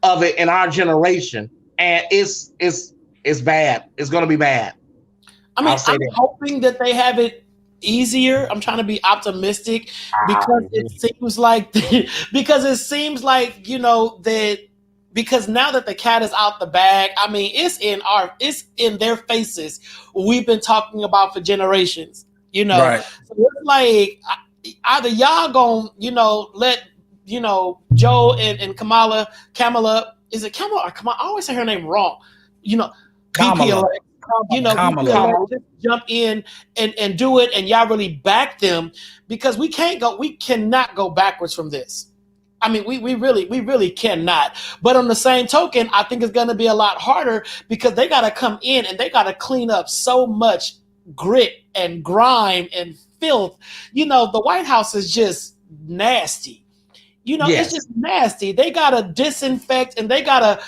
of it in our generation. And it's bad. It's going to be bad. I mean, I'm hoping that they have it easier. I'm trying to be optimistic, because it seems like because now that the cat is out the bag, I mean, it's in their faces. We've been talking about for generations, Right. So it's like, either y'all gonna, let, Joe and Kamala, is it Kamala or Kamala? I always say her name wrong. Kamala. Kamala. Just jump in and do it, and y'all really back them, because we cannot go backwards from this. I mean, we really cannot. But on the same token, I think it's going to be a lot harder, because they got to come in and they got to clean up so much grit and grime and filth. The White House is just nasty. It's just nasty. They got to disinfect, and they got to,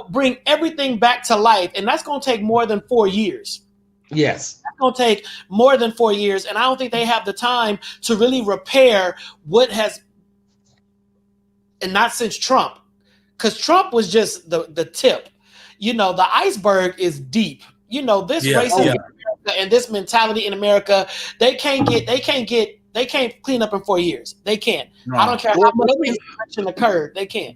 bring everything back to life. And that's going to take more than 4 years. Yes. That's going to take more than 4 years. And I don't think they have the time to really repair what has, and not since Trump, because Trump was just the tip. The iceberg is deep. This racism in America and this mentality in America, they can't clean up in 4 years. They can't. No. I don't care how much insurrection occurred. They can't.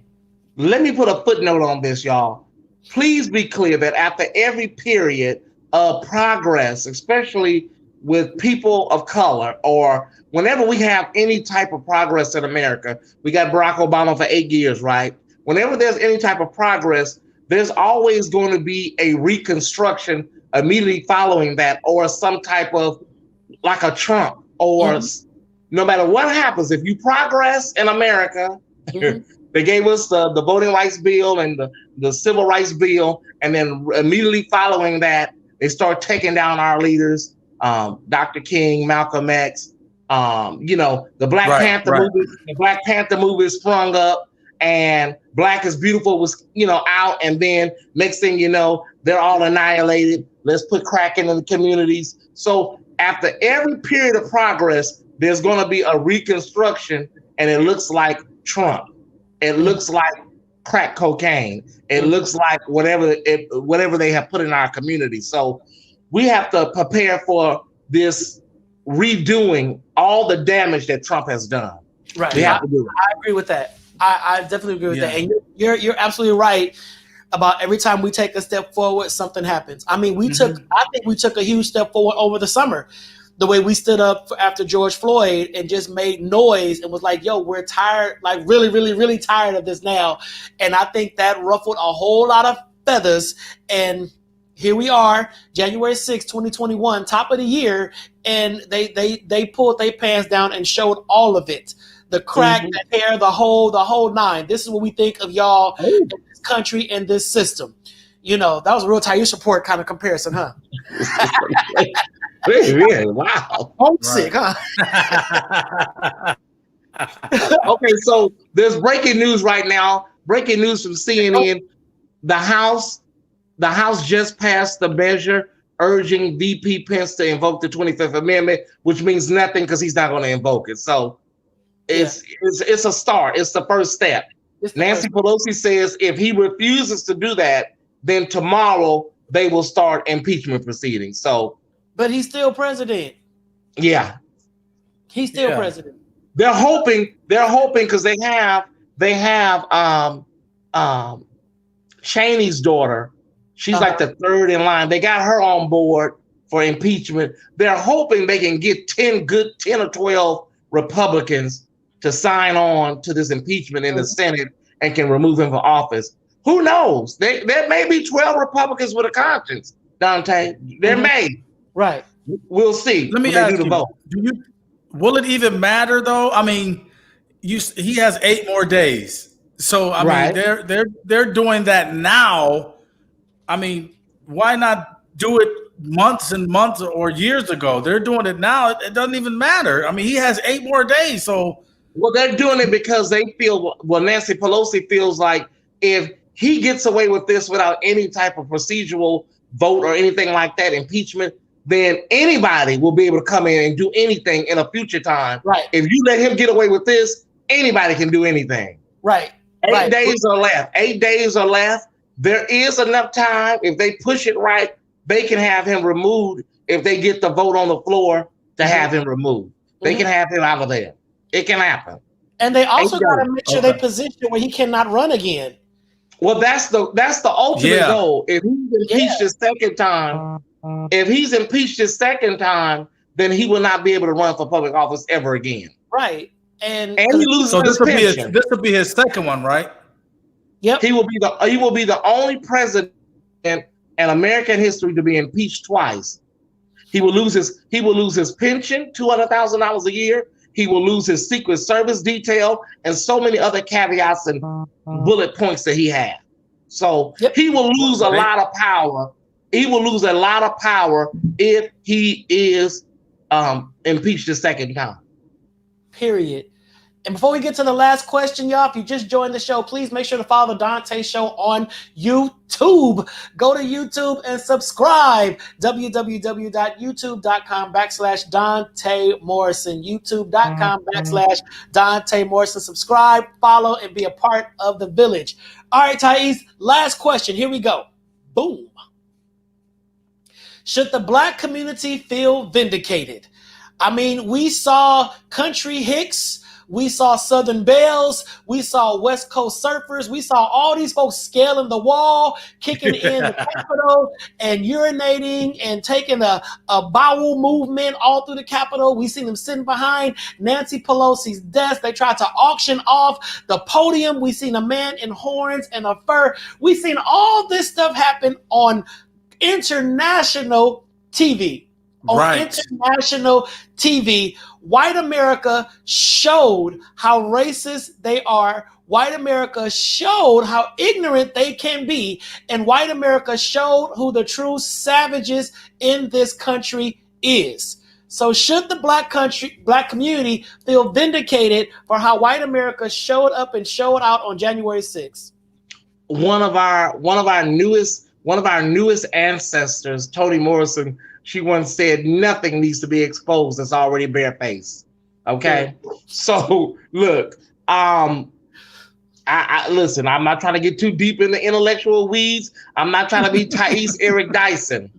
Let me put a footnote on this, y'all. Please be clear that after every period of progress, especially with people of color, or whenever we have any type of progress in America, we got Barack Obama for 8 years, right? Whenever there's any type of progress, there's always going to be a reconstruction immediately following that, or some type of, like a Trump, or no matter what happens, if you progress in America, they gave us the voting rights bill and the civil rights bill, and then immediately following that, they start taking down our leaders, Dr. King, Malcolm X, the Black Panther movie. The Black Panther movie sprung up, and Black is Beautiful was, out, and then next thing you know, they're all annihilated. Let's put crack in the communities. So after every period of progress, there's going to be a reconstruction, and it looks like Trump. It looks like crack cocaine. It looks like whatever they have put in our community. So we have to prepare for this redoing all the damage that Trump has done. Right. We have to do it. I agree with that. I definitely agree with that. And you're absolutely right about every time we take a step forward, something happens. I mean, I think we took a huge step forward over the summer. The way we stood up after George Floyd and just made noise and was like, yo, we're tired, like really, really, really tired of this now. And I think that ruffled a whole lot of feathers. And here we are, January 6, 2021, top of the year. And they pulled their pants down and showed all of it. The crack, the hair, the whole nine. This is what we think of y'all in this country and this system. That was a real Tyesse Report kind of comparison, huh? Really? Wow. Homesick, huh? Okay, so there's breaking news right now. Breaking news from CNN. The House the House just passed the measure urging VP Pence to invoke the 25th Amendment, which means nothing because he's not going to invoke it. So it's a start. It's the first step. Nancy Pelosi says if he refuses to do that, then tomorrow they will start impeachment proceedings. So, but he's still president. Yeah, he's still president. They're hoping because they have Cheney's daughter. She's like the third in line. They got her on board for impeachment. They're hoping they can get 10 or 12 Republicans to sign on to this impeachment in the Senate and can remove him from office. Who knows? There may be 12 Republicans with a conscience, Dante. There may. Right. We'll see. Let me ask you, will it even matter though? I mean, he has 8 more days. So I mean they're doing that now. I mean, why not do it months and months or years ago? They're doing it now. It doesn't even matter. I mean, he has 8 more days. So they're doing it because they feel Nancy Pelosi feels like if he gets away with this without any type of procedural vote or anything like that, impeachment, then anybody will be able to come in and do anything in a future time. Right. If you let him get away with this, anybody can do anything. Right. 8 days are left. 8 days are left. There is enough time. If they push it right, they can have him removed. If they get the vote on the floor to have him removed, they can have him out of there. It can happen. And they also got to make sure they position where he cannot run again. Well, that's the ultimate goal. If he's impeached the second time, then he will not be able to run for public office ever again. Right. And he loses his pension. This will be his second one, right? Yep. He will be the only president in American history to be impeached twice. He will lose his pension, $200,000 a year. He will lose his Secret Service detail and so many other caveats and bullet points that he had. So he will lose a lot of power. He will lose a lot of power if he is impeached a second time. Period. And before we get to the last question, y'all, if you just joined the show, please make sure to follow the Donta Show on YouTube. Go to YouTube and subscribe. www.youtube.com/Donta Morrison. YouTube.com/Donta Morrison. Subscribe, follow, and be a part of the village. All right, Tyesse, last question. Here we go. Boom. Should the Black community feel vindicated? I mean, we saw Country Hicks. We saw Southern Belles. We saw West Coast Surfers. We saw all these folks scaling the wall, kicking in the Capitol, and urinating and taking a bowel movement all through the Capitol. We seen them sitting behind Nancy Pelosi's desk. They tried to auction off the podium. We seen a man in horns and a fur. We seen all this stuff happen on international TV. On international TV, white America showed how racist they are. White America showed how ignorant they can be. And white America showed who the true savages in this country is. So should the Black community feel vindicated for how white America showed up and showed out on January 6th? One of our newest ancestors, Toni Morrison, she once said, nothing needs to be exposed that's already barefaced. Okay. Yeah. So look, I listen, I'm not trying to get too deep in the intellectual weeds. I'm not trying to be Tyesse Eric Dyson.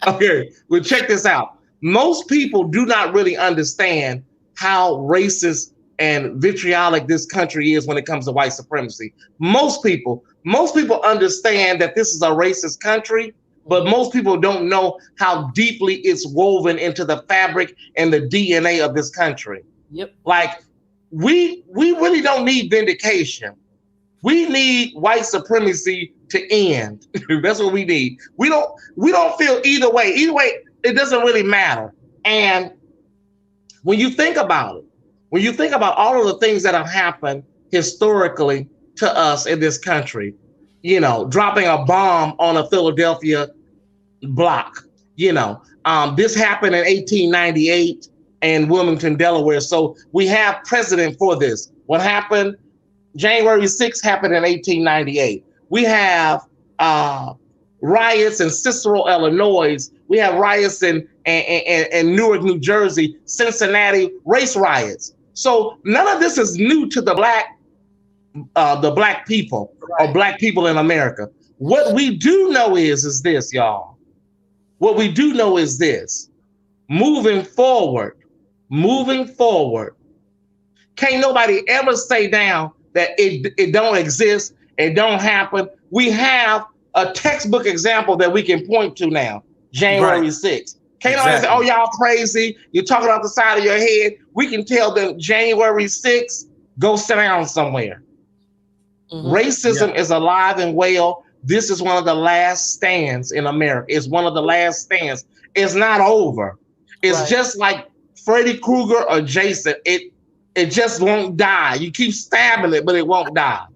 Okay, well, check this out. Most people do not really understand how racist and vitriolic this country is when it comes to white supremacy. Most people understand that this is a racist country, but most people don't know how deeply it's woven into the fabric and the DNA of this country. Yep. Like we really don't need vindication. We need white supremacy to end. That's what we need. We don't feel either way. Either way, it doesn't really matter. And when you think about it, when you think about all of the things that have happened historically to us in this country, you know, dropping a bomb on a Philadelphia block, you know, this happened in 1898 in Wilmington, Delaware. So we have precedent for this. What happened? January 6th happened in 1898. We have riots in Cicero, Illinois. We have riots in Newark, New Jersey, Cincinnati, race riots. So none of this is new to the black people or black people in America. What we do know is this, y'all. What we do know is this. Moving forward, can't nobody ever say down that it don't exist, it don't happen. We have a textbook example that we can point to now, January 6th. Can't nobody say, oh, y'all crazy, you're talking off the side of your head. We can tell them January 6th, go sit down somewhere. Racism is alive and well. This is one of the last stands in America. It's one of the last stands. It's not over. It's just like Freddy Krueger or Jason. It just won't die. You keep stabbing it, but it won't die.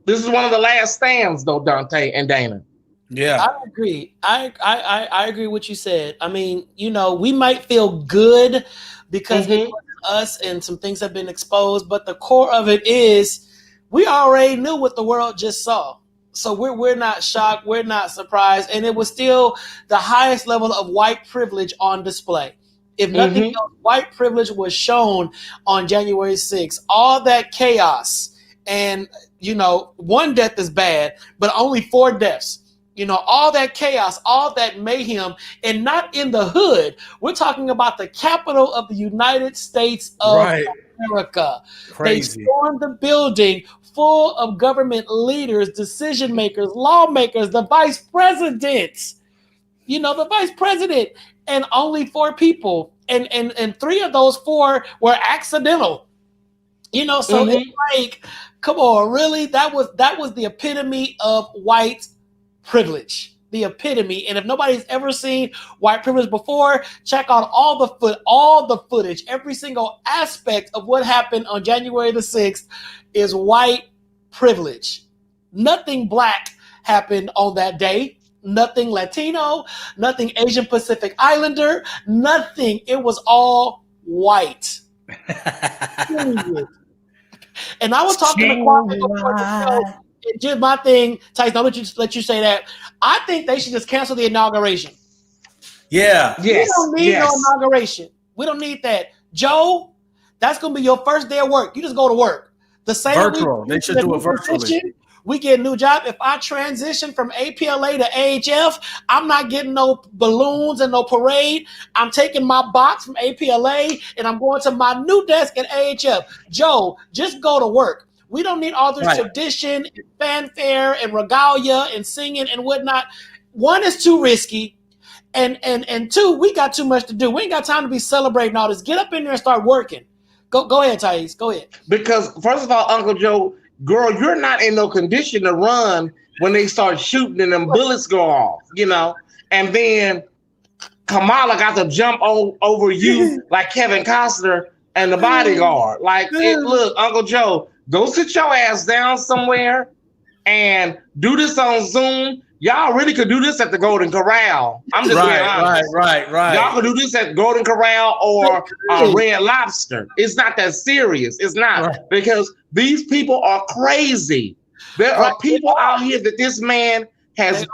This is one of the last stands, though, Donta and Dana. Yeah, I agree. I agree with what you said. I mean, you know, we might feel good because it wasn't us and some things have been exposed, but the core of it is we already knew what the world just saw. So we're not shocked, we're not surprised, and it was still the highest level of white privilege on display. If nothing else, white privilege was shown on January 6th. All that chaos, and you know, one death is bad, but only 4 deaths. You know, all that chaos, all that mayhem, and not in the hood. We're talking about the capital of the United States of America. Crazy. They stormed the building full of government leaders, decision makers, lawmakers, the vice president. You know, the vice president, and only 4 people, and 3 of those 4 were accidental. You know, so it's like, come on, really? That was the epitome of white privilege, the epitome. And if nobody's ever seen white privilege before, check out all the footage, every single aspect of what happened on January the 6th is white privilege. Nothing black happened on that day. Nothing Latino, nothing Asian Pacific Islander, nothing. It was all white. And I was talking to Kwame before the show. Just my thing, Tyson, I'll let you say that. I think they should just cancel the inauguration. Yeah. We don't need no inauguration. We don't need that. Joe, that's going to be your first day of work. You just go to work. The same virtual. They should do it virtually. We get a new job. If I transition from APLA to AHF, I'm not getting no balloons and no parade. I'm taking my box from APLA and I'm going to my new desk at AHF. Joe, just go to work. We don't need all this tradition and fanfare and regalia and singing and whatnot. 1, is too risky. And 2, we got too much to do. We ain't got time to be celebrating all this. Get up in there and start working. Go ahead, Tyesse. Go ahead. Because first of all, Uncle Joe, girl, you're not in no condition to run when they start shooting and them bullets go off, you know. And then Kamala got to jump over you like Kevin Costner and the bodyguard. Like, look, Uncle Joe, go sit your ass down somewhere and do this on Zoom. Y'all really could do this at the Golden Corral. I'm just being honest. Right. Y'all could do this at Golden Corral or Red Lobster. It's not that serious. It's not because these people are crazy. There are people out here that this man has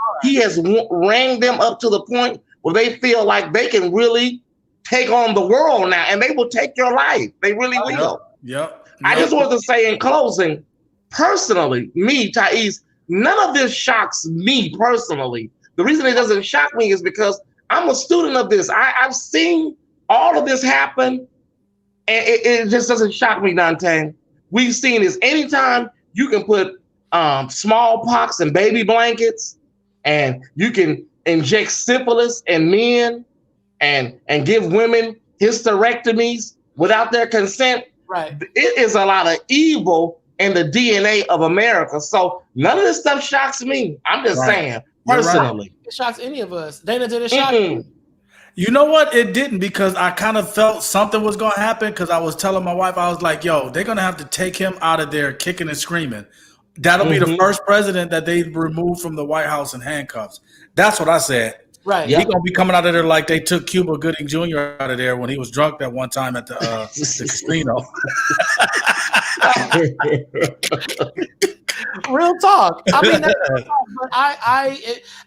rang them up to the point where they feel like they can really take on the world now, and they will take your life. They really will. Yep. I just want to say in closing, personally, me, Tyesse, none of this shocks me personally. The reason it doesn't shock me is because I'm a student of this. I've seen all of this happen, and it just doesn't shock me, Donta. We've seen this. Anytime you can put smallpox in baby blankets, and you can inject syphilis in men, and give women hysterectomies without their consent. Right. It is a lot of evil in the DNA of America. So none of this stuff shocks me. I'm just saying, personally. It shocks any of us. Dana, did it shock you? You know what? It didn't, because I kind of felt something was going to happen, because I was telling my wife, I was like, yo, they're going to have to take him out of there kicking and screaming. That'll be the first president that they remove from the White House in handcuffs. That's what I said. Right. He's going to be coming out of there like they took Cuba Gooding Jr. out of there when he was drunk that one time at the casino. Real talk. I mean, that's real talk,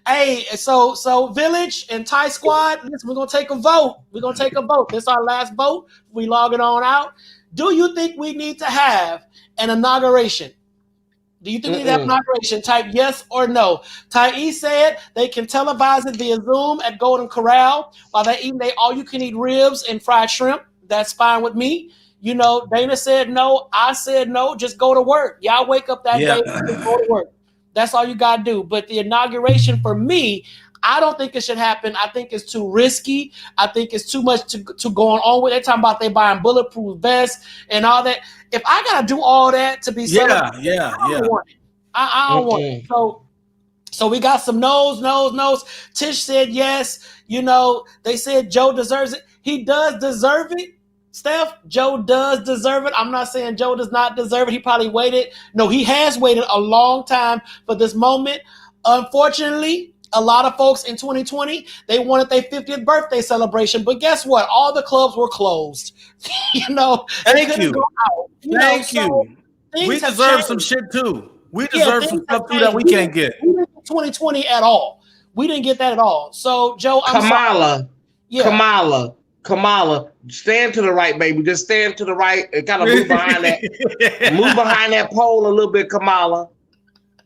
but so Village and Thai Squad, listen, we're gonna take a vote. We're gonna take a vote. This is our last vote. We log it on out. Do you think we need to have an inauguration? Do you think we need to have an inauguration? Type yes or no. Tyesse said they can televise it via Zoom at Golden Corral while they eat they all you can eat ribs and fried shrimp. That's fine with me. You know, Dana said no. I said no. Just go to work. Y'all wake up that day and just go to work. That's all you got to do. But the inauguration for me, I don't think it should happen. I think it's too risky. I think it's too much to going on with. They're talking about they buying bulletproof vests and all that. If I got to do all that to be celebrated, I don't want it. I don't want it. So we got some no's. Tish said yes. You know, they said Joe deserves it. He does deserve it. Steph, Joe does deserve it. I'm not saying Joe does not deserve it. He probably waited. No, he has waited a long time for this moment. Unfortunately, a lot of folks in 2020, they wanted their 50th birthday celebration. But guess what? All the clubs were closed. You know, they couldn't go out. Thank you. We deserve some shit too. We deserve some stuff too that we can't get. We didn't get 2020 at all. We didn't get that at all. So, Joe, I'm sorry. Kamala, stand to the right, baby. Just stand to the right and kind of move behind that. Move behind that pole a little bit, Kamala.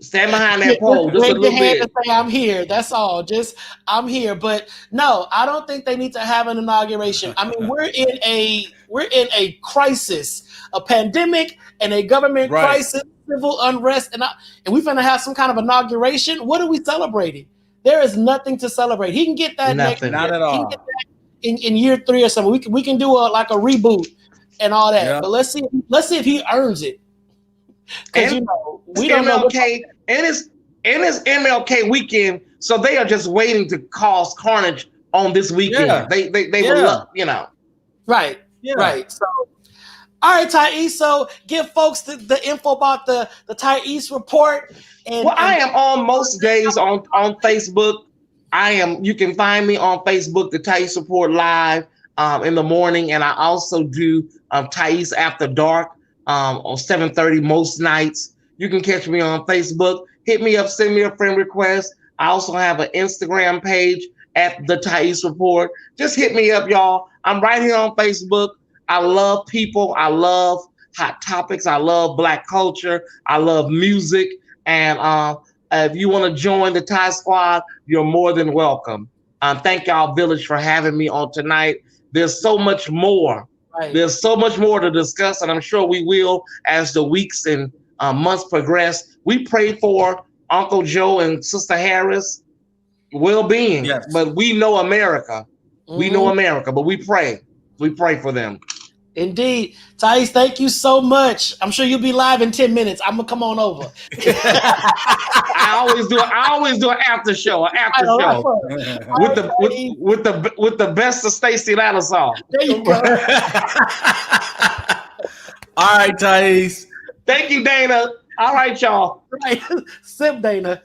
Stand behind that pole just a little bit. To say I'm here. That's all. Just I'm here. But no, I don't think they need to have an inauguration. I mean, we're in a crisis, a pandemic, and a government crisis, civil unrest, and we're gonna have some kind of inauguration. What are we celebrating? There is nothing to celebrate. He can get that next year. Not at all. He can get that in year 3 or something. We can do a reboot and all that. Yeah. But let's see if he earns it. Because you know we don't know. MLK and it's MLK weekend, so they are just waiting to cause carnage on this weekend. Yeah. They would love, you know. Right. Yeah. Right. So all right, Tyesse. So give folks the info about the Tyesse Report. I am on most days on Facebook. You can find me on Facebook, the Tyesse Report Live in the morning. And I also do Tyesse After Dark on 7:30 most nights. You can catch me on Facebook. Hit me up, send me a friend request. I also have an Instagram page at the Tyesse Report. Just hit me up, y'all. I'm right here on Facebook. I love people. I love hot topics. I love Black culture. I love music. And if you want to join the Thai Squad, you're more than welcome. Thank y'all, Village, for having me on tonight. There's so much more. Right. There's so much more to discuss, and I'm sure we will as the weeks and months progress. We pray for Uncle Joe and Sister Harris' well-being, but we know America. Mm-hmm. We know America, but we pray. We pray for them. Indeed. Tyesse, thank you so much. I'm sure you'll be live in 10 minutes. I'm gonna come on over. I always do an after show with the best of Stacey Lattisaw. There you go. All right, Tyesse. Thank you, Dana. All right, y'all. Right. Sip, Dana.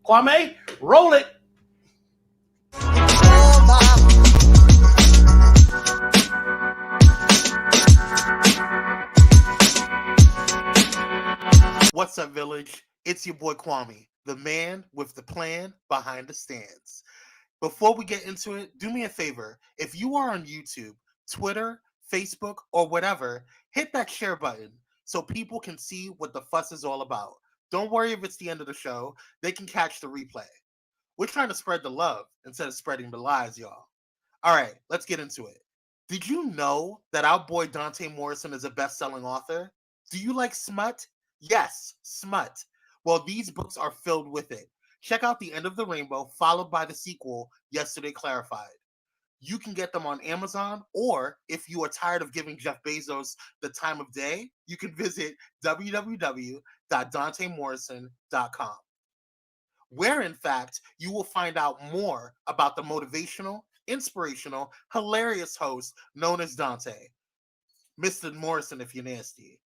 Kwame, roll it. What's up, Village? It's your boy Kwame, the man with the plan behind the stands. Before we get into it, do me a favor. If you are on YouTube, Twitter, Facebook, or whatever, hit that share button so people can see what the fuss is all about. Don't worry if it's the end of the show. They can catch the replay. We're trying to spread the love instead of spreading the lies, y'all. All right, let's get into it. Did you know that our boy Donta Morrison is a best-selling author? Do you like smut? Yes, smut. Well, these books are filled with it. Check out The End of the Rainbow, followed by the sequel, Yesterday Clarified. You can get them on Amazon, or if you are tired of giving Jeff Bezos the time of day, you can visit www.dontamorrison.com, where, in fact, you will find out more about the motivational, inspirational, hilarious host known as Donta, Mr. Morrison if you're nasty.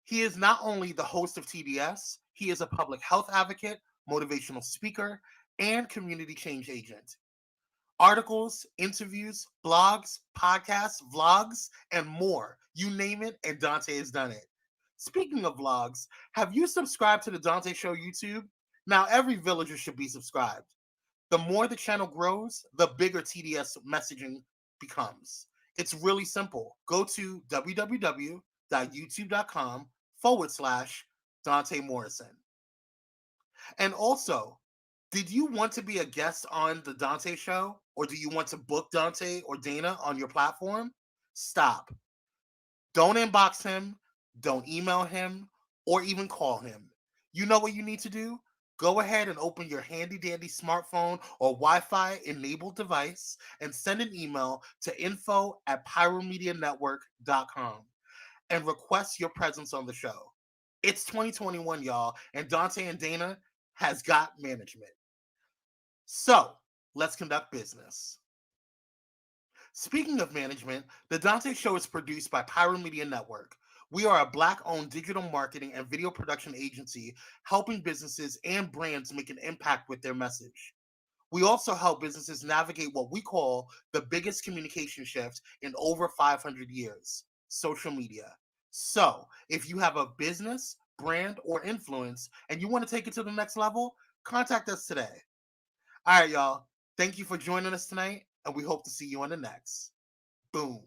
He is not only the host of TDS, He is a public health advocate, motivational speaker, and community change agent. Articles, interviews, blogs, podcasts, vlogs, and more. You name it, and Donta has done it. Speaking of vlogs, have you subscribed to the Donta Show YouTube? Now, every villager should be subscribed. The more the channel grows, the bigger TDS messaging becomes. It's really simple. Go to www.youtube.com/Donta Morrison. And also, did you want to be a guest on the Donta Show? Or do you want to book Donta or Dana on your platform? Stop. Don't inbox him, don't email him, or even call him. You know what you need to do? Go ahead and open your handy-dandy smartphone or Wi-Fi enabled device and send an email to info@pyromedianetwork.com and request your presence on the show. It's 2021, y'all, and Donta and Dana has got management. So, let's conduct business. Speaking of management, the Donta Show is produced by Pyro Media Network. We are a Black-owned digital marketing and video production agency helping businesses and brands make an impact with their message. We also help businesses navigate what we call the biggest communication shift in over 500 years, social media. So, if you have a business, brand, or influence, and you want to take it to the next level, contact us today. All right, y'all. Thank you for joining us tonight, and we hope to see you on the next. Boom.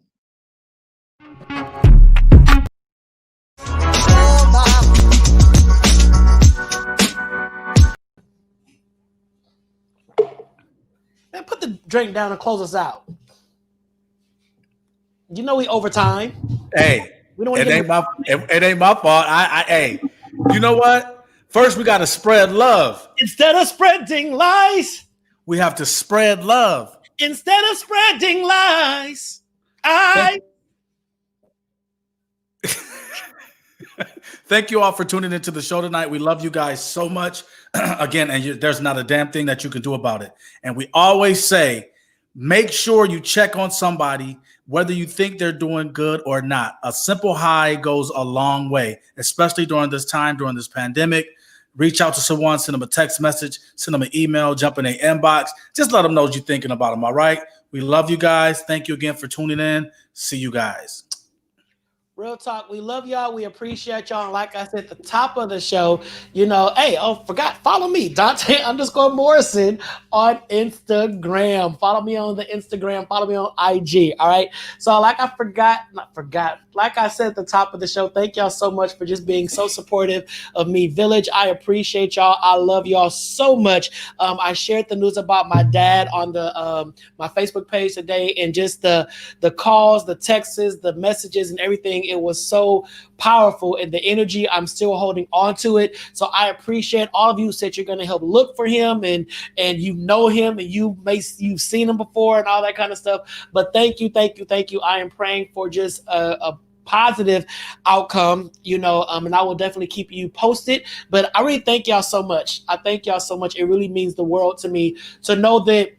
Man, put the drink down and close us out. You know we overtime. Hey, We don't want it to ain't my fault. Hey, you know what? First, we got to spread love. Instead of spreading lies, We have to spread love. instead of spreading lies, Thank you all for tuning into the show tonight. We love you guys so much. Again, and there's not a damn thing that you can do about it. And we always say, make sure you check on somebody, whether you think they're doing good or not. A simple hi goes a long way, especially during this time, during this pandemic. Reach out to someone, send them a text message, send them an email, jump in their inbox. Just let them know what you're thinking about them, all right? We love you guys. Thank you again for tuning in. See you guys. real talk. We love y'all. We appreciate y'all. And like I said at the top of the show, you know, hey, forgot, follow me, Donta_Morrison on Instagram. Follow me on the Instagram. Follow me on IG. All right. So like like I said at the top of the show, thank y'all so much for just being so supportive of me, Village. I appreciate y'all. I love y'all so much. I shared the news about my dad on the my Facebook page today, and just the calls, the texts, the messages, and everything. It was so powerful, and the energy, I'm still holding on to it. So I appreciate all of you who said you're going to help look for him, and you know him, and you've seen him before and all that kind of stuff. But thank you. I am praying for just a positive outcome, you know, and I will definitely keep you posted. But I really thank y'all so much. I thank y'all so much. It really means the world to me to know that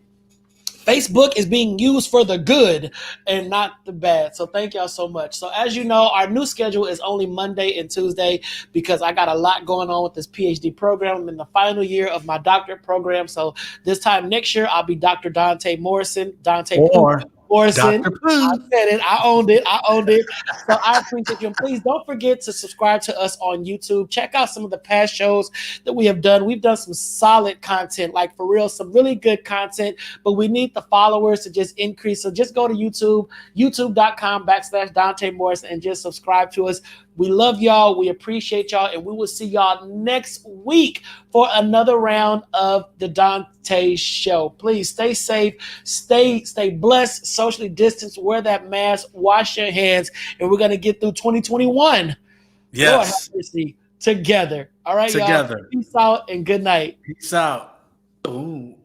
Facebook is being used for the good and not the bad. So thank y'all so much. So as you know, our new schedule is only Monday and Tuesday because I got a lot going on with this PhD program. I'm in the final year of my doctorate program. So this time next year, I'll be Dr. Donta Morrison. Morrison. I said it. I owned it. So I appreciate you. And please don't forget to subscribe to us on YouTube. Check out some of the past shows that we have done. We've done some solid content, like for real, some really good content, but we need the followers to just increase. So just go to YouTube, youtube.com/Donta Morrison, and just subscribe to us. We love y'all. We appreciate y'all. And we will see y'all next week for another round of the Donta Show. Please stay safe, stay blessed, socially distanced, wear that mask, wash your hands, and we're going to get through 2021. Yes. Lord have mercy, together. All right, together. Y'all. Peace out and good night. Peace out. Boom.